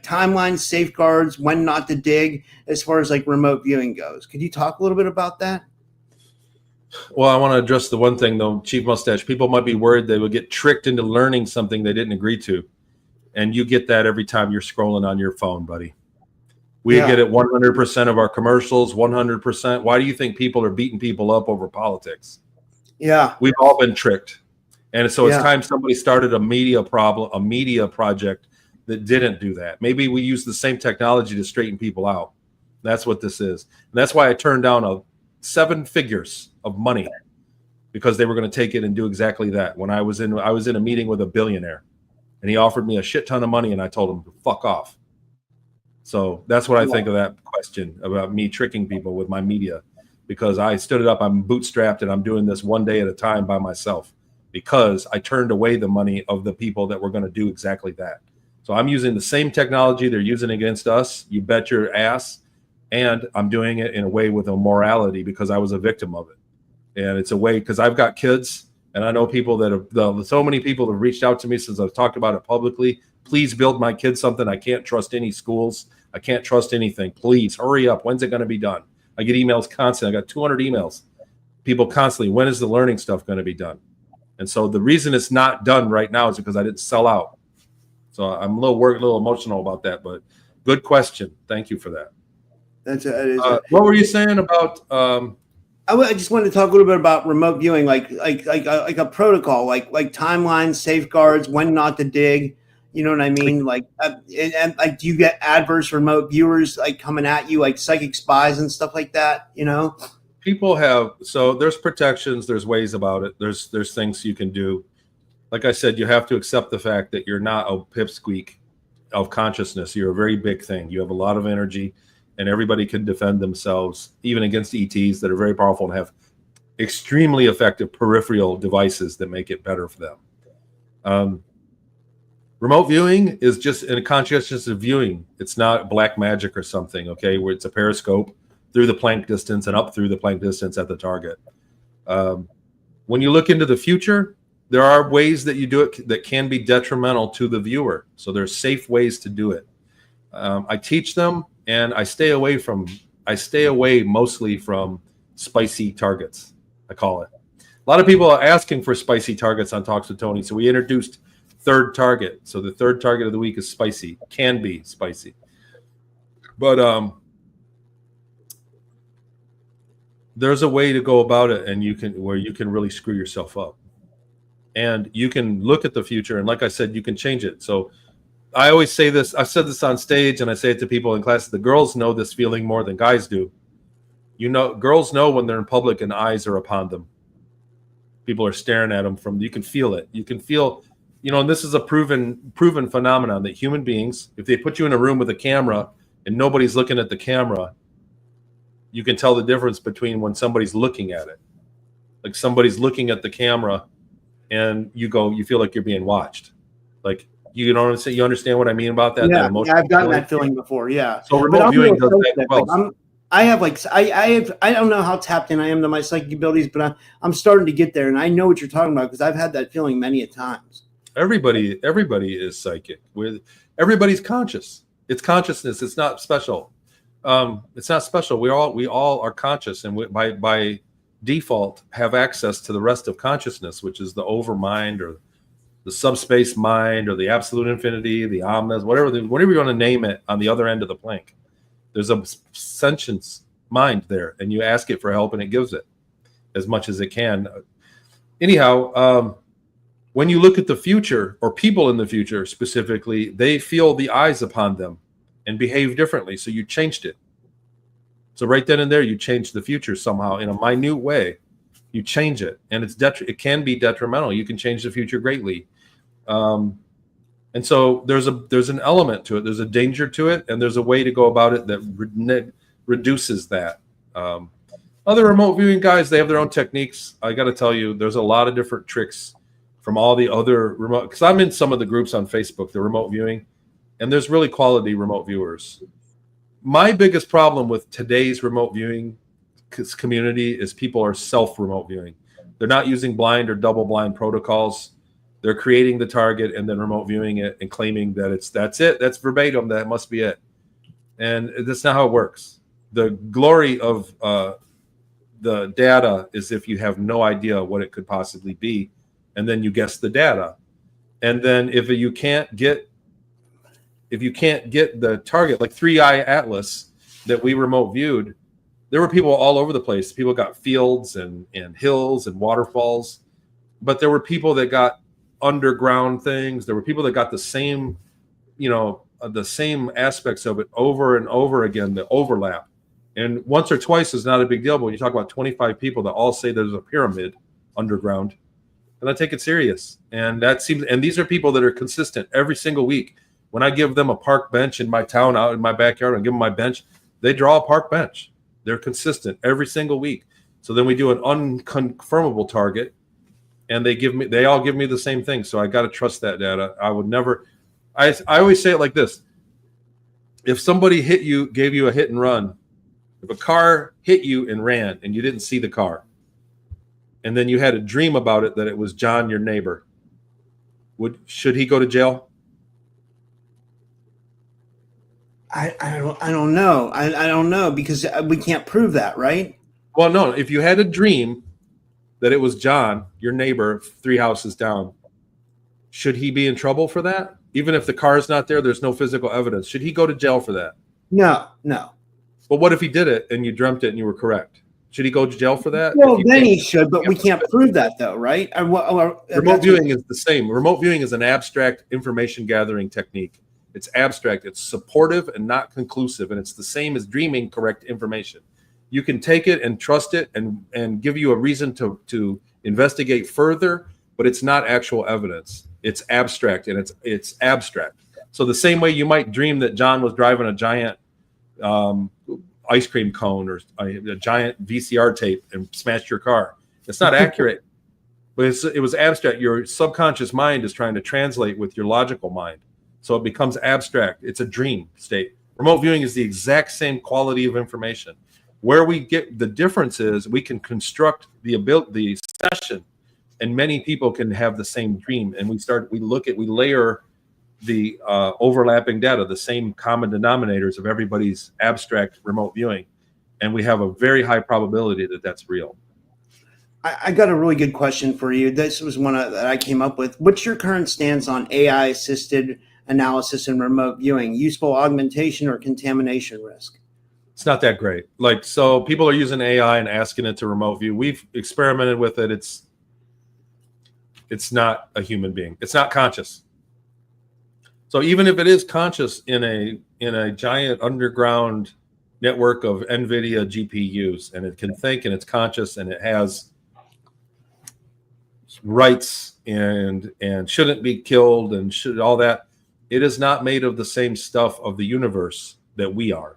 timelines, safeguards, when not to dig as far as like remote viewing goes? Could you talk a little bit about that? Well, I want to address the one thing, though, Chief Mustache. People might be worried they would get tricked into learning something they didn't agree to. And you get that every time you're scrolling on your phone, buddy. We get it 100% of our commercials, 100%. Why do you think people are beating people up over politics? Yeah. We've all been tricked. And so it's time somebody started a media project that didn't do that. Maybe we use the same technology to straighten people out. That's what this is. And that's why I turned down 7 figures of money, because they were going to take it and do exactly that. When I was in a meeting with a billionaire, and he offered me a shit ton of money, and I told him to fuck off. So that's what I think of that question about me tricking people with my media, because I stood it up. I'm bootstrapped, and I'm doing this one day at a time by myself, because I turned away the money of the people that were going to do exactly that. So I'm using the same technology they're using against us. You bet your ass. And I'm doing it in a way with a morality, because I was a victim of it. And it's a way, because I've got kids, and I know people that have, so many people have reached out to me since I've talked about it publicly. Please build my kids something. I can't trust any schools. I can't trust anything. Please hurry up. When's it going to be done? I get emails constantly. I got 200 emails. People constantly, when is the learning stuff going to be done? And so the reason it's not done right now is because I didn't sell out. So I'm a little emotional about that, but good question. Thank you for that. What were you saying about? I just wanted to talk a little bit about remote viewing, like a protocol, like timelines, safeguards, when not to dig. You know what I mean? Like, and like, do you get adverse remote viewers like coming at you, like psychic spies and stuff like that? You know? people have, so there's protections, there's ways about it, there's things you can do. Like I said, you have to accept the fact that you're not a pipsqueak of consciousness. You're a very big thing. You have a lot of energy, and everybody can defend themselves, even against ETs that are very powerful and have extremely effective peripheral devices that make it better for them. Remote viewing is just a consciousness of viewing. It's not black magic or something, okay, where it's a periscope through the Planck distance and up through the Planck distance at the target. When you look into the future, there are ways that you do it that can be detrimental to the viewer. So there's safe ways to do it. I teach them, and I stay away mostly from spicy targets, I call it. A lot of people are asking for spicy targets on Talks with Tony, so we introduced third target. So the third target of the week is spicy, can be spicy. But there's a way to go about it, and you can really screw yourself up. And you can look at the future, and like I said, you can change it. So I always say this, I've said this on stage, and I say it to people in classes, the girls know this feeling more than guys do. You know, girls know when they're in public and eyes are upon them. People are staring at them you can feel it. You can feel, and this is a proven phenomenon that human beings, if they put you in a room with a camera and nobody's looking at the camera, you can tell the difference between when somebody's looking at it. Like somebody's looking at the camera and you feel like you're being watched. Like, you understand what I mean about that? Yeah, that I've gotten that feeling before. Yeah. So remote viewing does that well. I don't know how tapped in I am to my psychic abilities, but I'm starting to get there, and I know what you're talking about because I've had that feeling many a times. Everybody is psychic. Everybody's conscious. It's consciousness. It's not special. It's not special. We all are conscious, and by default have access to the rest of consciousness, which is the overmind or the subspace mind or the absolute infinity, the omnis, whatever you want to name it, on the other end of the plank. There's a sentience mind there, and you ask it for help, and it gives it as much as it can. Anyhow, when you look at the future, or people in the future specifically, they feel the eyes upon them and behave differently. So you changed it. So right then and there, you change the future somehow in a minute way. You change it, and it can be detrimental. You can change the future greatly. And so there's an element to it. There's a danger to it, and there's a way to go about it that reduces that. Other remote viewing guys, they have their own techniques. I got to tell you, there's a lot of different tricks from all the other remote, because I'm in some of the groups on Facebook, the remote viewing, and there's really quality remote viewers. My biggest problem with today's remote viewing community is people are self-remote viewing. They're not using blind or double blind protocols. They're creating the target and then remote viewing it and claiming that that's it. That's verbatim. That must be it. And that's not how it works. The glory of the data is if you have no idea what it could possibly be, and then you guess the data. And then if you can't get the target, like 3-Eye Atlas that we remote viewed, there were people all over the place. People got fields and hills and waterfalls, but there were people that got underground things. There were people that got the same aspects of it over and over again, the overlap. And once or twice is not a big deal, but when you talk about 25 people that all say there's a pyramid underground, and I take it serious. And these are people that are consistent every single week. When I give them a park bench in my town, out in my backyard, and give them my bench, they draw a park bench. They're consistent every single week. So then we do an unconfirmable target, and they all give me the same thing. So I got to trust that data. I would never, I always say it like this. If somebody gave you a hit and run, if a car hit you and ran and you didn't see the car, and then you had a dream about it that it was John, your neighbor, should he go to jail? I don't know. I don't know, because we can't prove that, right? Well, no. If you had a dream that it was John, your neighbor, 3 houses down, should he be in trouble for that? Even if the car is not there, there's no physical evidence. Should he go to jail for that? No. But what if he did it and you dreamt it and you were correct? Should he go to jail for that? Well, then he should, but we can't prove that, though, right? Remote viewing is the same. Remote viewing is an abstract information gathering technique. It's abstract. It's supportive and not conclusive, and it's the same as dreaming correct information. You can take it and trust it and give you a reason to investigate further, but it's not actual evidence. It's abstract, and it's abstract. So the same way you might dream that John was driving a giant ice cream cone or a giant VCR tape and smashed your car. It's not accurate, but it was abstract. Your subconscious mind is trying to translate with your logical mind. So it becomes abstract. It's a dream state. Remote viewing is the exact same quality of information. Where we get the difference is we can construct the session, and many people can have the same dream. And we layer the overlapping data, the same common denominators of everybody's abstract remote viewing, and we have a very high probability that that's real. I got a really good question for you. This was one that I came up with. What's your current stance on AI-assisted analysis and remote viewing? Useful augmentation or contamination risk? It's not that great. So people are using AI and asking it to remote view. We've experimented with it. It's not a human being. It's not conscious. So even if it is conscious in a giant underground network of NVIDIA GPUs, and it can think and it's conscious and it has rights and shouldn't be killed and should all that, it is not made of the same stuff of the universe that we are.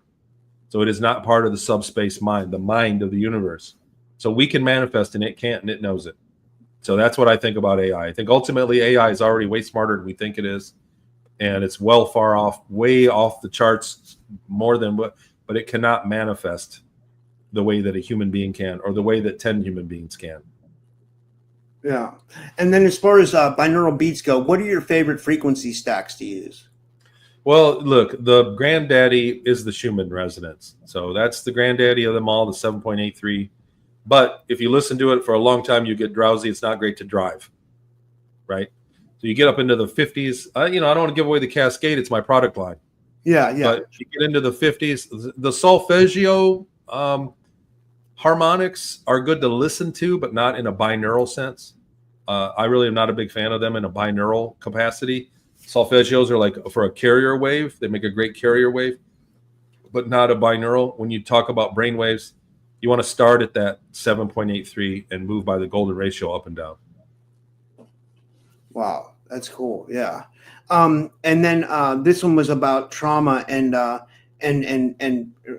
So it is not part of the subspace mind, the mind of the universe. So we can manifest and it can't, and it knows it. So that's what I think about AI. I think ultimately AI is already way smarter than we think it is. And it's way off the charts more than what, but it cannot manifest the way that a human being can, or the way that 10 human beings can. Yeah. And then as far as binaural beats go, what are your favorite frequency stacks to use? Well, look, the granddaddy is the Schumann resonance. So that's the granddaddy of them all, the 7.83. But if you listen to it for a long time, you get drowsy. It's not great to drive, right? So you get up into the 50s. I don't want to give away the Cascade. It's my product line. Yeah. But you get into the 50s. The solfeggio harmonics are good to listen to, but not in a binaural sense. I really am not a big fan of them in a binaural capacity. Solfeggios are like for a carrier wave. They make a great carrier wave, but not a binaural. When you talk about brain waves, you want to start at that 7.83 and move by the golden ratio up and down. Wow, that's cool. Yeah. And then this one was about trauma and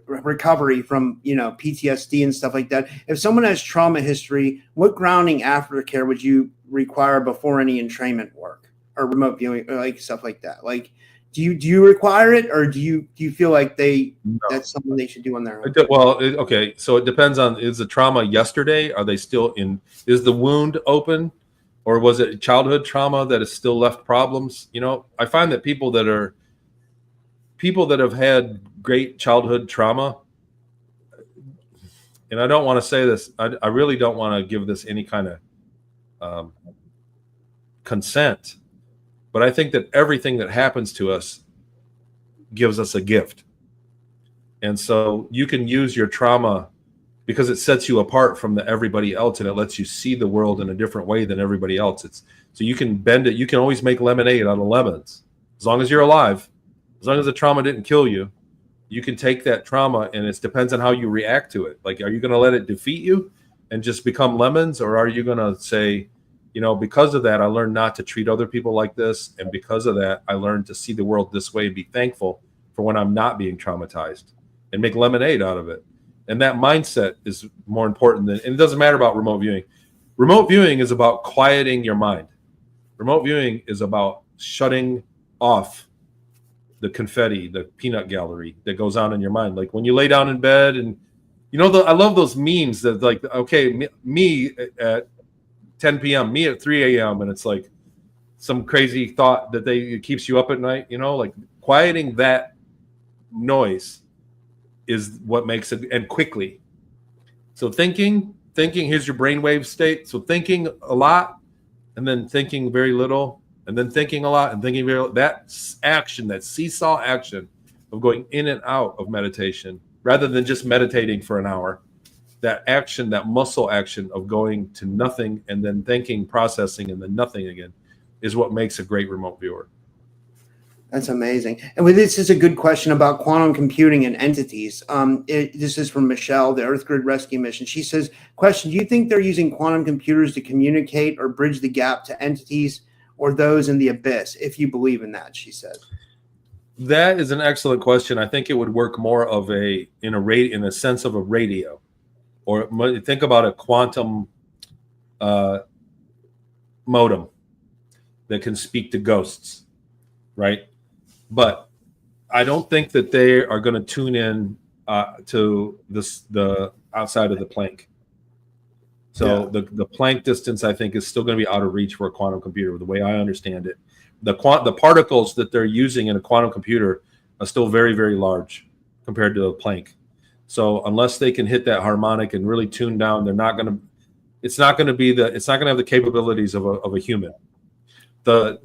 recovery from, PTSD and stuff like that. If someone has trauma history, what grounding aftercare would you require before any entrainment work or remote viewing or like stuff like that? Like, do you require it, or do you feel like that's something they should do on their own? Well, okay. So it depends on, is the trauma yesterday? Are they still is the wound open? Or was it childhood trauma that has still left problems? I find that people that have had great childhood trauma, and I don't want to say this, I really don't want to give this any kind of consent, but I think that everything that happens to us gives us a gift. And so you can use your trauma because it sets you apart from everybody else, and it lets you see the world in a different way than everybody else. So you can bend it. You can always make lemonade out of lemons. As long as you're alive, as long as the trauma didn't kill you, you can take that trauma, and it depends on how you react to it. Like, are you going to let it defeat you and just become lemons? Or are you going to say, because of that, I learned not to treat other people like this. And because of that, I learned to see the world this way and be thankful for when I'm not being traumatized, and make lemonade out of it. And that mindset is more important and it doesn't matter about remote viewing. Remote viewing is about quieting your mind. Remote viewing is about shutting off the confetti, the peanut gallery that goes on in your mind. Like when you lay down in bed and, I love those memes that like, okay, me at 10 p.m., me at 3 a.m. And it's like some crazy thought that it keeps you up at night, like quieting that noise is what makes it, and quickly. So thinking, here's your brainwave state. So thinking a lot, and then thinking very little, and then thinking a lot and thinking very little. That action, that seesaw action of going in and out of meditation, rather than just meditating for an hour, that action, that muscle action of going to nothing and then thinking, processing, and then nothing again, is what makes a great remote viewer. That's amazing. And this is a good question about quantum computing and entities. This is from Michelle, the Earth Grid Rescue Mission. She says, question, do you think they're using quantum computers to communicate or bridge the gap to entities or those in the abyss, if you believe in that, she said? That is an excellent question. I think it would work more of in a sense of a radio, or think about a quantum modem that can speak to ghosts, right? But I don't think that they are going to tune in to the outside of the Planck. So the Planck distance, I think, is still going to be out of reach for a quantum computer, the way I understand it. The particles that they're using in a quantum computer are still very, very large compared to the Planck. So unless they can hit that harmonic and really tune down, they're not going to. It's not going to have the capabilities of a human. The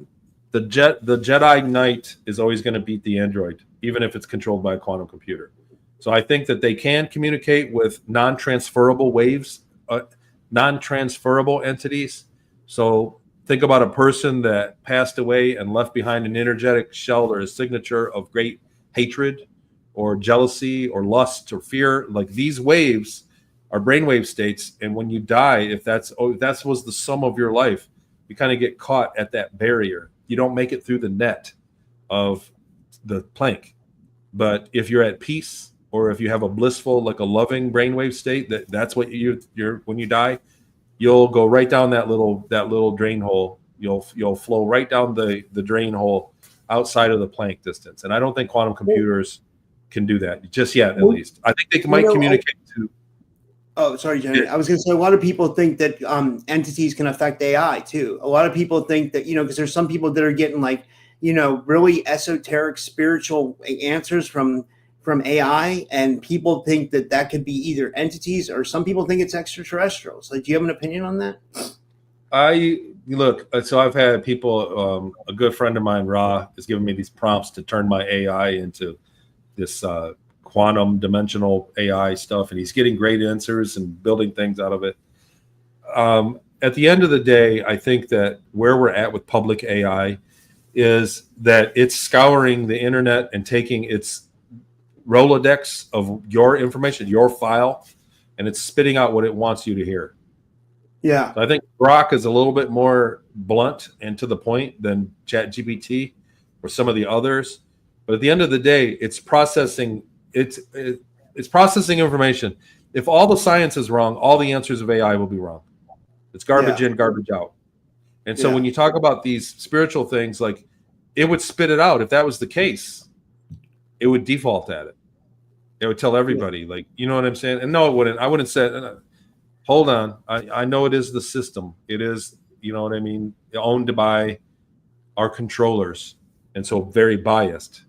Jedi Knight is always going to beat the android, even if it's controlled by a quantum computer. So I think that they can communicate with non-transferable waves, non-transferable entities. So think about a person that passed away and left behind an energetic shell or a signature of great hatred or jealousy or lust or fear. Like, these waves are brainwave states. And when you die, if that was the sum of your life, you kind of get caught at that barrier. You don't make it through the net of the Planck. But if you're at peace, or if you have a blissful, like a loving brainwave state, that's what you're when you die, you'll go right down that little drain hole. You'll flow right down the drain hole outside of the Planck distance. And I don't think quantum computers can do that just yet, at least. I think they might communicate to. Oh, sorry, Jenny. I was going to say, a lot of people think that entities can affect AI too. A lot of people think that, because there's some people that are getting really esoteric spiritual answers from AI, and people think that could be either entities, or some people think it's extraterrestrials. Like, do you have an opinion on that? So I've had people, a good friend of mine, Ra, is giving me these prompts to turn my AI into this quantum dimensional AI stuff, and he's getting great answers and building things out of it. At the end of the day, I think that where we're at with public AI is that it's scouring the internet and taking its Rolodex of your information, your file, and it's spitting out what it wants you to hear. Yeah. So I think Grok is a little bit more blunt and to the point than ChatGPT or some of the others. But at the end of the day, it's processing processing information. If all the science is wrong, all the answers of AI will be wrong. It's garbage in, garbage out. And so when you talk about these spiritual things, like, it would spit it out. If that was the case, it would default at it. It would tell everybody, like, you know what I'm saying? And no, it wouldn't. I wouldn't say, hold on. I know it is the system. It is, you know what I mean, owned by our controllers. And so very biased.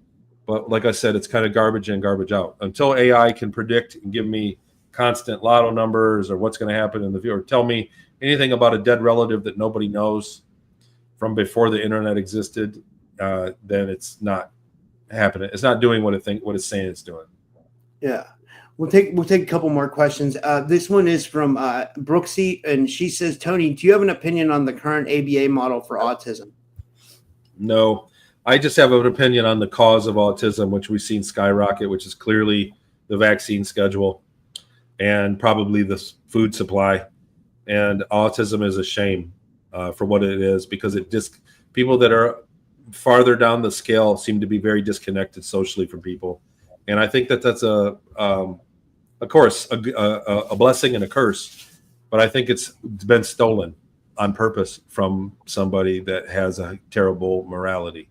But like I said, it's kind of garbage in, garbage out. Until AI can predict and give me constant lotto numbers or what's going to happen in the future, or tell me anything about a dead relative that nobody knows from before the internet existed, then it's not happening. It's not doing what it's saying it's doing. Yeah. We'll take a couple more questions. This one is from Brooksy, and she says, Tony, do you have an opinion on the current ABA model for autism? No. I just have an opinion on the cause of autism, which we've seen skyrocket, which is clearly the vaccine schedule and probably the food supply. And autism is a shame for what it is, because people that are farther down the scale seem to be very disconnected socially from people. And I think that's of course, a blessing and a curse. But I think it's been stolen on purpose from somebody that has a terrible morality.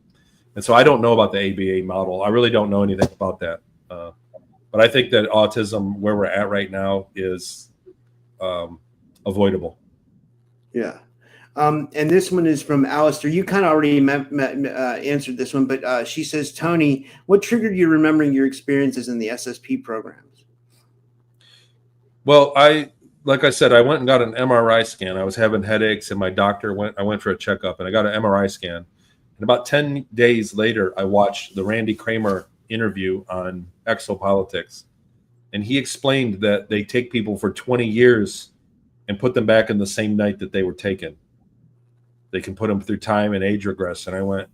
And so I don't know about the ABA model. I really don't know anything about that. But I think that autism, where we're at right now, is avoidable. Yeah. And this one is from Alistair. You kind of already answered this one, but she says, Tony, what triggered you remembering your experiences in the SSP programs? Well, like I said, I went and got an MRI scan. I was having headaches, and I went for a checkup, and I got an MRI scan. And about 10 days later, I watched the Randy Kramer interview on Exopolitics. And he explained that they take people for 20 years and put them back in the same night that they were taken. They can put them through time and age regress. And I went,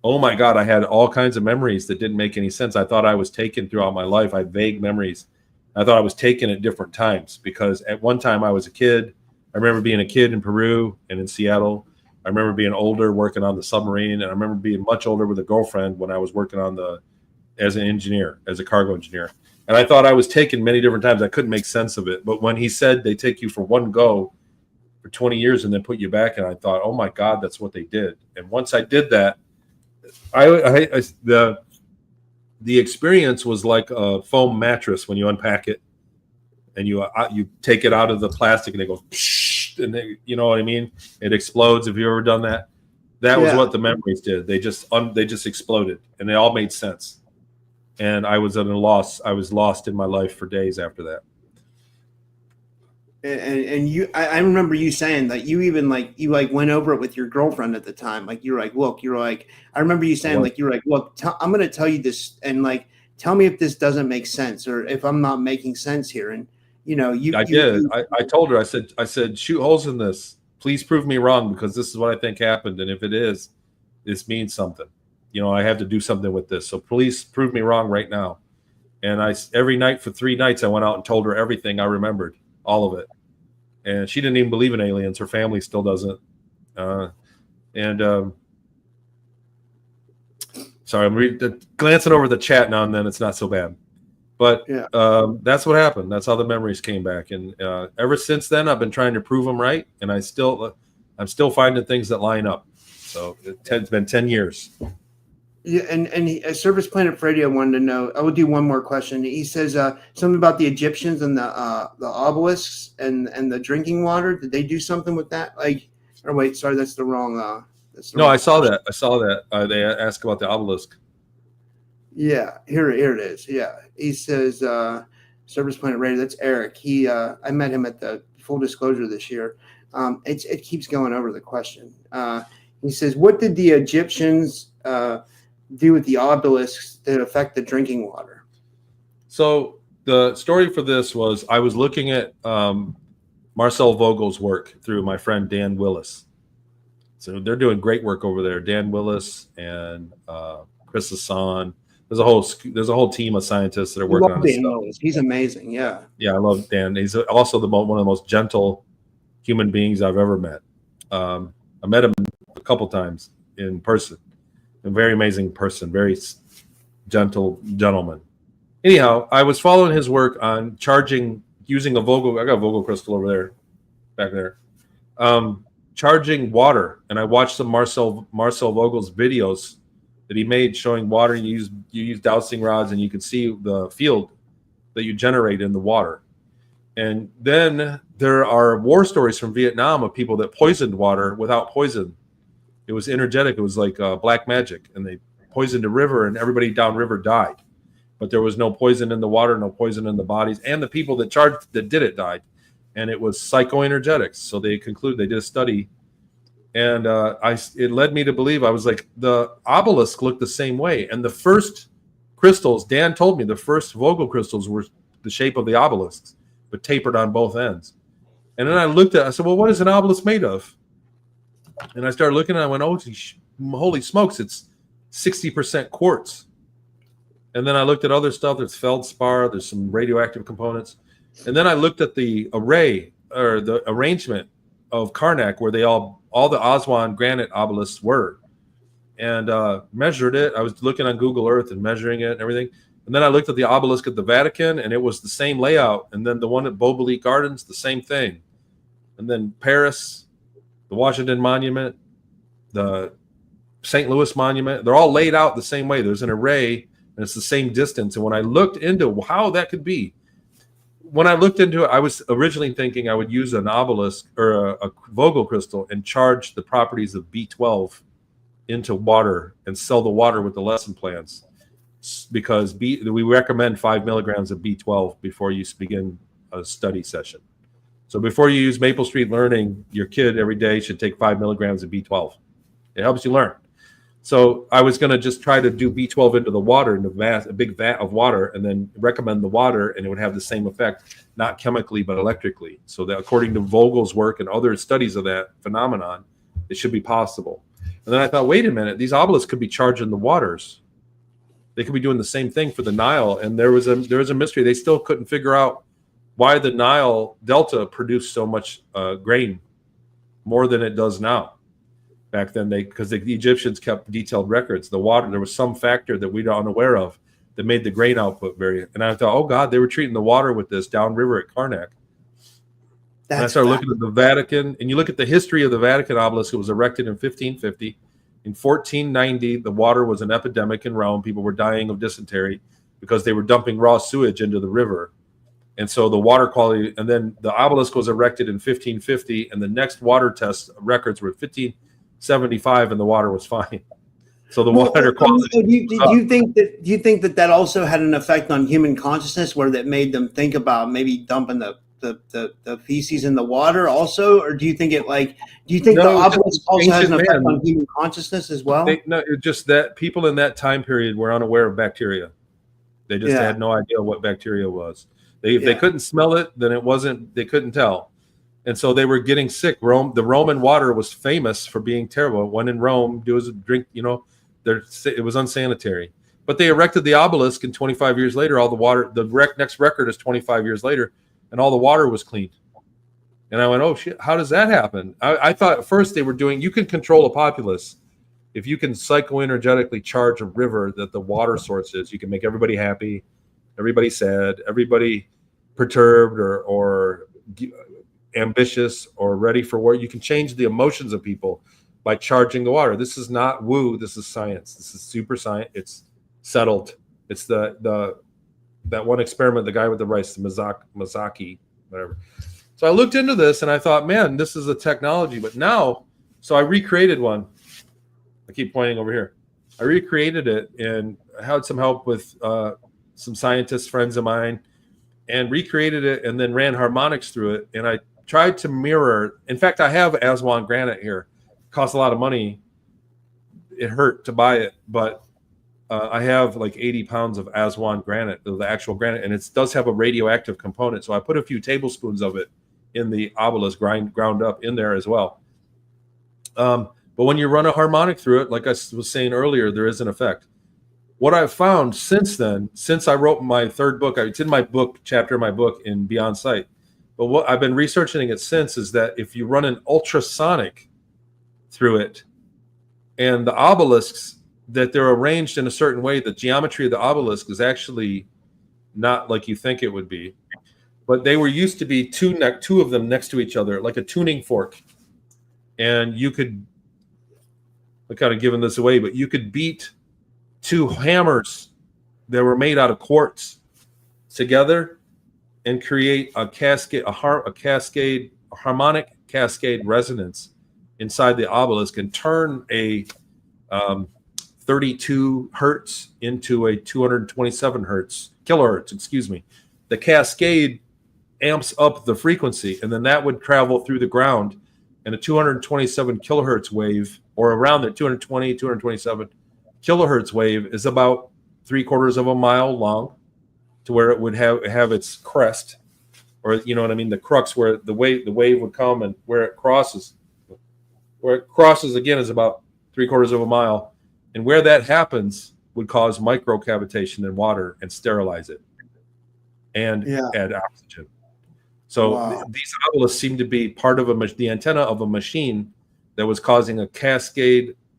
oh my God, I had all kinds of memories that didn't make any sense. I thought I was taken throughout my life. I had vague memories. I thought I was taken at different times because at one time I was a kid. I remember being a kid in Peru and in Seattle. I remember being older working on the submarine, and I remember being much older with a girlfriend when I was working on as an engineer, as a cargo engineer. And I thought I was taken many different times. I couldn't make sense of it. But when he said they take you for one go for 20 years and then put you back, and I thought, oh my God, that's what they did. And once I did that, the experience was like a foam mattress when you unpack it and you take it out of the plastic and it goes, and you know what I mean? It explodes. Have you ever done that? That was what the memories did. They just exploded, and they all made sense. And I was at a loss. I was lost in my life for days after that. And you, I remember you saying that you even went over it with your girlfriend at the time. Like you're like, look, I remember you saying like, you're like, look, I'm going to tell you this, and like, tell me if this doesn't make sense or if I'm not making sense here. And I told her, I said, shoot holes in this. Please prove me wrong because this is what I think happened. And if it is, this means something. I have to do something with this. So please prove me wrong right now. And every night for 3 nights, I went out and told her everything I remembered, all of it. And she didn't even believe in aliens. Her family still doesn't. Sorry, I'm glancing over the chat now and then. It's not so bad. But that's what happened. That's how the memories came back. And ever since then, I've been trying to prove them right. And I'm still finding things that line up. So it's been 10 years. Yeah, and Surface Planet Radio wanted to know. I will do one more question. He says something about the Egyptians and the obelisks and the drinking water. Did they do something with that? Like, or wait, sorry, that's the wrong. I saw that. They asked about the obelisk. Yeah, here it is. Yeah, he says Surface Planet Radio. That's Eric. I met him at the Full Disclosure this year. It keeps going over the question. He says, what did the Egyptians do with the obelisks that affect the drinking water? So the story for this was I was looking at Marcel Vogel's work through my friend Dan Willis. So they're doing great work over there. Dan Willis and Chris Hassan. There's a whole team of scientists that are working on this stuff. He's amazing. Yeah. Yeah, I love Dan. He's also one of the most gentle human beings I've ever met. I met him a couple times in person. A very amazing person, very gentle gentleman. Anyhow, I was following his work on using a Vogel. I got a Vogel crystal over there, back there. Charging water, and I watched some Marcel Vogel's videos that he made showing water. You use dowsing rods, and you can see the field that you generate in the water. And then there are war stories from Vietnam of people that poisoned water without poison. It was energetic. It was like black magic, and they poisoned a river, and everybody downriver died. But there was no poison in the water, no poison in the bodies, and the people that did it died. And it was psychoenergetics. So they concluded, they did a study, and it led me to believe, I was like, the obelisk looked the same way. And the first crystals, Dan told me, the first Vogel crystals were the shape of the obelisks, but tapered on both ends. And then I said, well, what is an obelisk made of? And I started looking, and I went, oh, holy smokes, it's 60% quartz. And then I looked at other stuff. There's feldspar. There's some radioactive components. And then I looked at the array or the arrangement of Karnak where all the Aswan granite obelisks were, and measured it. I was looking on Google Earth and measuring it and everything. And then I looked at the obelisk at the Vatican, and it was the same layout. And then the one at Beaubelique Gardens, the same thing. And then Paris, the Washington Monument, the St. Louis Monument, they're all laid out the same way. There's an array, and it's the same distance. And when I looked into how that could be, I was originally thinking I would use an obelisk or a Vogel crystal and charge the properties of B12 into water and sell the water with the lesson plans, because we recommend 5 milligrams of B12 before you begin a study session. So before you use Maple Street Learning, your kid every day should take 5 milligrams of B12. It helps you learn. So I was going to just try to do B12 into the water, in a big vat of water, and then recommend the water, and it would have the same effect, not chemically, but electrically. So that according to Vogel's work and other studies of that phenomenon, it should be possible. And then I thought, wait a minute, these obelisks could be charging the waters. They could be doing the same thing for the Nile. And there was a mystery. They still couldn't figure out why the Nile Delta produced so much grain, more than it does now. Back then, because the Egyptians kept detailed records. The water, there was some factor that we're unaware of that made the grain output vary. And I thought, oh God, they were treating the water with this downriver at Karnak. And I started looking at the Vatican, and you look at the history of the Vatican obelisk. It was erected in 1550. In 1490, the water was an epidemic in Rome. People were dying of dysentery because they were dumping raw sewage into the river. And so the water quality, and then the obelisk was erected in 1550, and the next water test records were 1575, and the water was fine. So the water quality. Do you think that also had an effect on human consciousness, where that made them think about maybe dumping the feces in the water also, or do you think the obelisk also has an effect on human consciousness as well? Just that people in that time period were unaware of bacteria. They just had no idea what bacteria was. If they couldn't smell it, then it wasn't. They couldn't tell, and so they were getting sick. The Roman water was famous for being terrible. When in Rome, there was a drink. It was unsanitary. But they erected the obelisk, and 25 years later, all the water. Next record is 25 years later, and all the water was cleaned. And I went, oh shit, how does that happen? I thought at first they were doing. You can control a populace if you can psychoenergetically charge a river that the water source is. You can make everybody happy. Everybody sad, everybody perturbed or ambitious or ready for war. You can change the emotions of people by charging the water. This is not woo. This is science. This is super science. It's settled. It's that one experiment, the guy with the rice, Mazaki, whatever. So I looked into this and I thought, man, this is a technology. But now, so I recreated one. I keep pointing over here. I recreated it and I had some help with some scientists, friends of mine, and recreated it and then ran harmonics through it. And I tried to mirror. In fact, I have Aswan granite here. It costs a lot of money. It hurt to buy it, but I have like 80 pounds of Aswan granite, the actual granite, and it does have a radioactive component. So I put a few tablespoons of it in the obelisk, ground up in there as well. But when you run a harmonic through it, like I was saying earlier, there is an effect. What I've found since then, since I wrote my third book, it's in my book, chapter of my book in Beyond Sight. But what I've been researching it since is that if you run an ultrasonic through it and the obelisks, that they're arranged in a certain way, the geometry of the obelisk is actually not like you think it would be. But they were used to be two of them next to each other, like a tuning fork. And you could, I'm kind of giving this away, but you could beat two hammers that were made out of quartz together and create a harmonic cascade resonance inside the obelisk and turn a 32 hertz into a 227 kilohertz, excuse me. The cascade amps up the frequency, and then that would travel through the ground, and a 227 kilohertz wave, or around the 227 kilohertz wave, is about 3/4 of a mile long, to where it would have its crest, or you know what I mean, the crux where the wave would come, and where it crosses again is about 3/4 of a mile, and where that happens would cause microcavitation in water and sterilize it, and add oxygen. So these obelisks seem to be part of the antenna of a machine that was causing a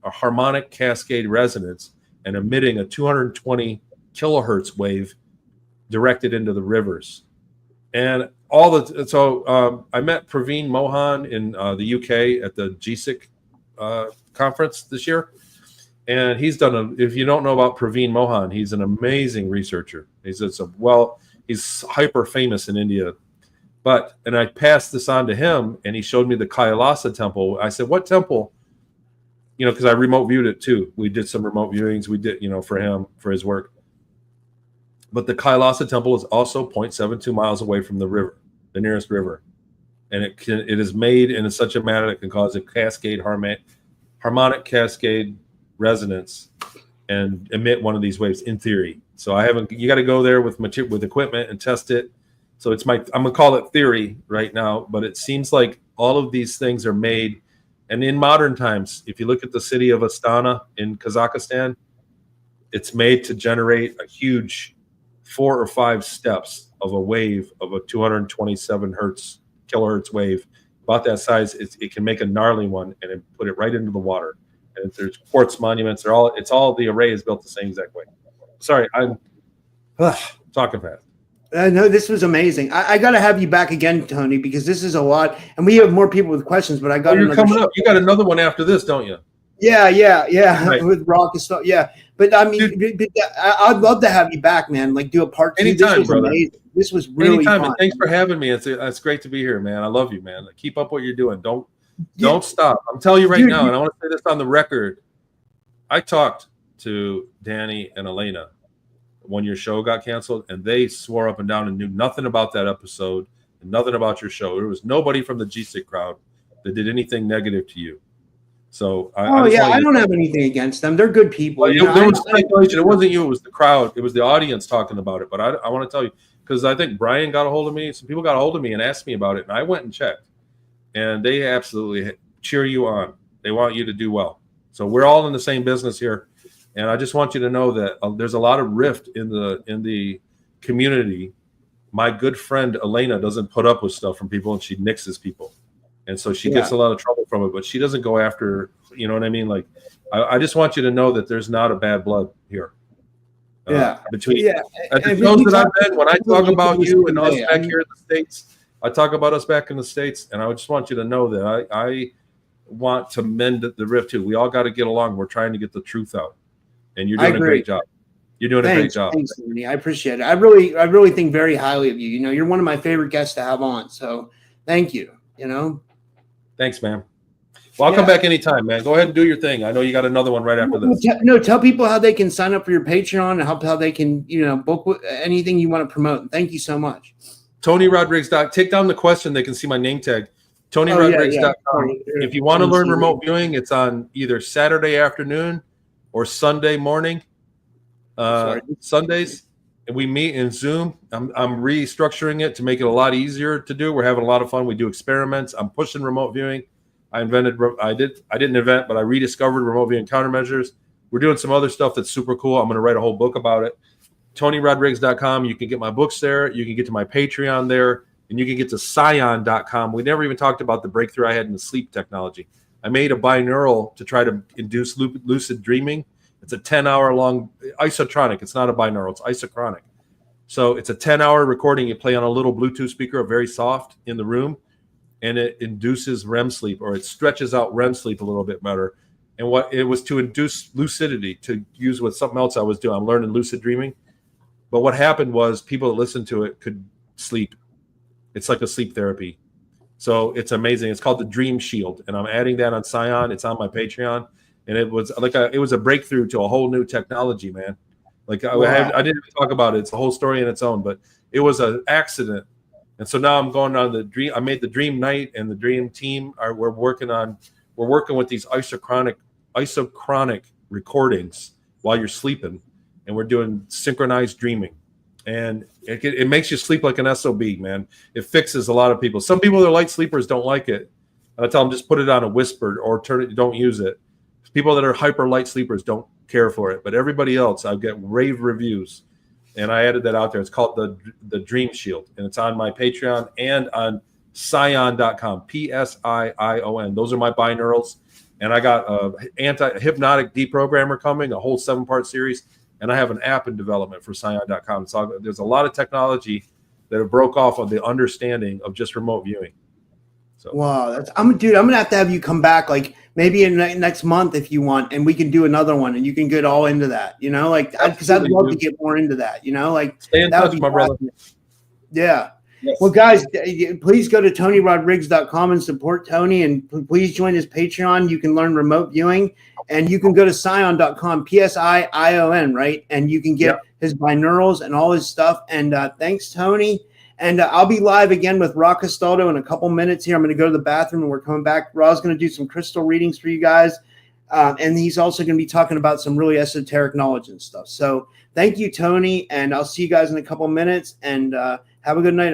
harmonic cascade resonance and emitting a 220 kilohertz wave directed into the rivers. And I met Praveen Mohan in the UK at the GSIC conference this year. And he's if you don't know about Praveen Mohan, he's an amazing researcher. He's hyper famous in India. And I passed this on to him, and he showed me the Kailasa temple. I said, what temple? Because I remote viewed it too. We did some remote viewings. We did, for him, for his work. But the Kailasa temple is also 0.72 miles away from the river, the nearest river. And it is made in such a manner that it can cause a harmonic cascade resonance and emit one of these waves in theory. So you got to go there with equipment and test it. So I'm going to call it theory right now, but it seems like all of these things are made And in modern times, if you look at the city of Astana in Kazakhstan, it's made to generate a huge 4 or 5 steps of a wave of a 227 kilohertz wave, about that size. It can make a gnarly one and then put it right into the water. And there's quartz monuments. It's all the array is built the same exact way. Sorry, I'm talking fast. No, this was amazing. I got to have you back again, Tony, because this is a lot, and we have more people with questions. But I got you're coming up. You got another one after this, don't you? Yeah, right. With rock and stuff. Yeah, but I mean, I'd love to have you back, man. Like do a part 2. Anytime, this was brother. Amazing. This was really anytime. fun. And thanks for having me. It's great to be here, man. I love you, man. Keep up what you're doing. Don't stop. I'm telling you right now, and I want to say this on the record. I talked to Danny and Elena when your show got canceled, and they swore up and down and knew nothing about that episode and nothing about your show. There was nobody from the GSIC crowd that did anything negative to you. So I don't have anything against them. They're good people. Well, there was speculation. It wasn't you. It was the crowd. It was the audience talking about it. But I want to tell you, because I think Brian got a hold of me. Some people got a hold of me and asked me about it, and I went and checked. And they absolutely cheer you on. They want you to do well. So we're all in the same business here. And I just want you to know that there's a lot of rift in the community. My good friend Elena doesn't put up with stuff from people, and she nixes people, and so she gets a lot of trouble from it. But she doesn't go after, you know what I mean? Like, I just want you to know that there's not a bad blood here. At the shows that I've been, when I talk about you and us back here in the States, I talk about us back in the States, and I just want you to know that I want to mend the rift too. We all got to get along. We're trying to get the truth out. And you're doing a great job. You're doing a great job. Thanks, Tony. I appreciate it. I really think very highly of you. You know, you're one of my favorite guests to have on. So thank you. You know. Thanks, man. Well, I'll come back anytime, man. Go ahead and do your thing. I know you got another one right after this. No, tell people how they can sign up for your Patreon and how they can, book anything you want to promote. Thank you so much. Rodrigues. Take down the question. They can see my name tag. TonyRodrigues.com. If you want to learn remote viewing, it's on either Saturday afternoon or Sunday morning. Sundays, and we meet in Zoom. I'm restructuring it to make it a lot easier to do. We're having a lot of fun. We do experiments. I'm pushing remote viewing. I didn't invent, but I rediscovered remote viewing countermeasures. We're doing some other stuff that's super cool. I'm going to write a whole book about it. TonyRodrigues.com. You can get my books there. You can get to my Patreon there, and you can get to Scion.com. We never even talked about the breakthrough I had in the sleep technology. I made a binaural to try to induce lucid dreaming. It's a 10-hour long isotronic. It's not a binaural. It's isochronic. So it's a 10-hour recording. You play on a little Bluetooth speaker, very soft in the room, and it induces REM sleep, or it stretches out REM sleep a little bit better. And what it was to induce lucidity, to use with something else I was doing. I'm learning lucid dreaming. But what happened was people that listened to it could sleep. It's like a sleep therapy. So it's amazing. It's called the Dream Shield, and I'm adding that on Scion. It's on my Patreon, and it was a breakthrough to a whole new technology, man. Like I didn't even talk about it. It's a whole story in its own, but it was an accident, and so now I'm going on the Dream. I made the Dream Night, and the Dream team we're working with these isochronic recordings while you're sleeping, and we're doing synchronized dreaming. And it makes you sleep like an SOB, man. It fixes a lot of people. Some people that are light sleepers don't like it. And I tell them just put it on a whisper or don't use it. People that are hyper light sleepers don't care for it. But everybody else, I get rave reviews. And I added that out there. It's called the Dream Shield. And it's on my Patreon and on Scion.com. Psion. Those are my binaurals. And I got a anti-hypnotic deprogrammer coming, a whole 7-part series. And I have an app in development for Scion.com. So there's a lot of technology that have broke off of the understanding of just remote viewing. So wow, I'm gonna have to have you come back, like maybe in next month if you want, and we can do another one, and you can get all into that. You know, like because I'd love to get more into that. You know, like stay in touch, my brother. Yeah. Yes. Well, guys, please go to TonyRodrigues.com and support Tony, and please join his Patreon. You can learn remote viewing. And you can go to Scion.com, Psion, right? And you can get his binaurals and all his stuff. And thanks, Tony. And I'll be live again with Ra Castaldo in a couple minutes here. I'm going to go to the bathroom and we're coming back. Ra's going to do some crystal readings for you guys. And he's also going to be talking about some really esoteric knowledge and stuff. So thank you, Tony. And I'll see you guys in a couple minutes. And have a good night.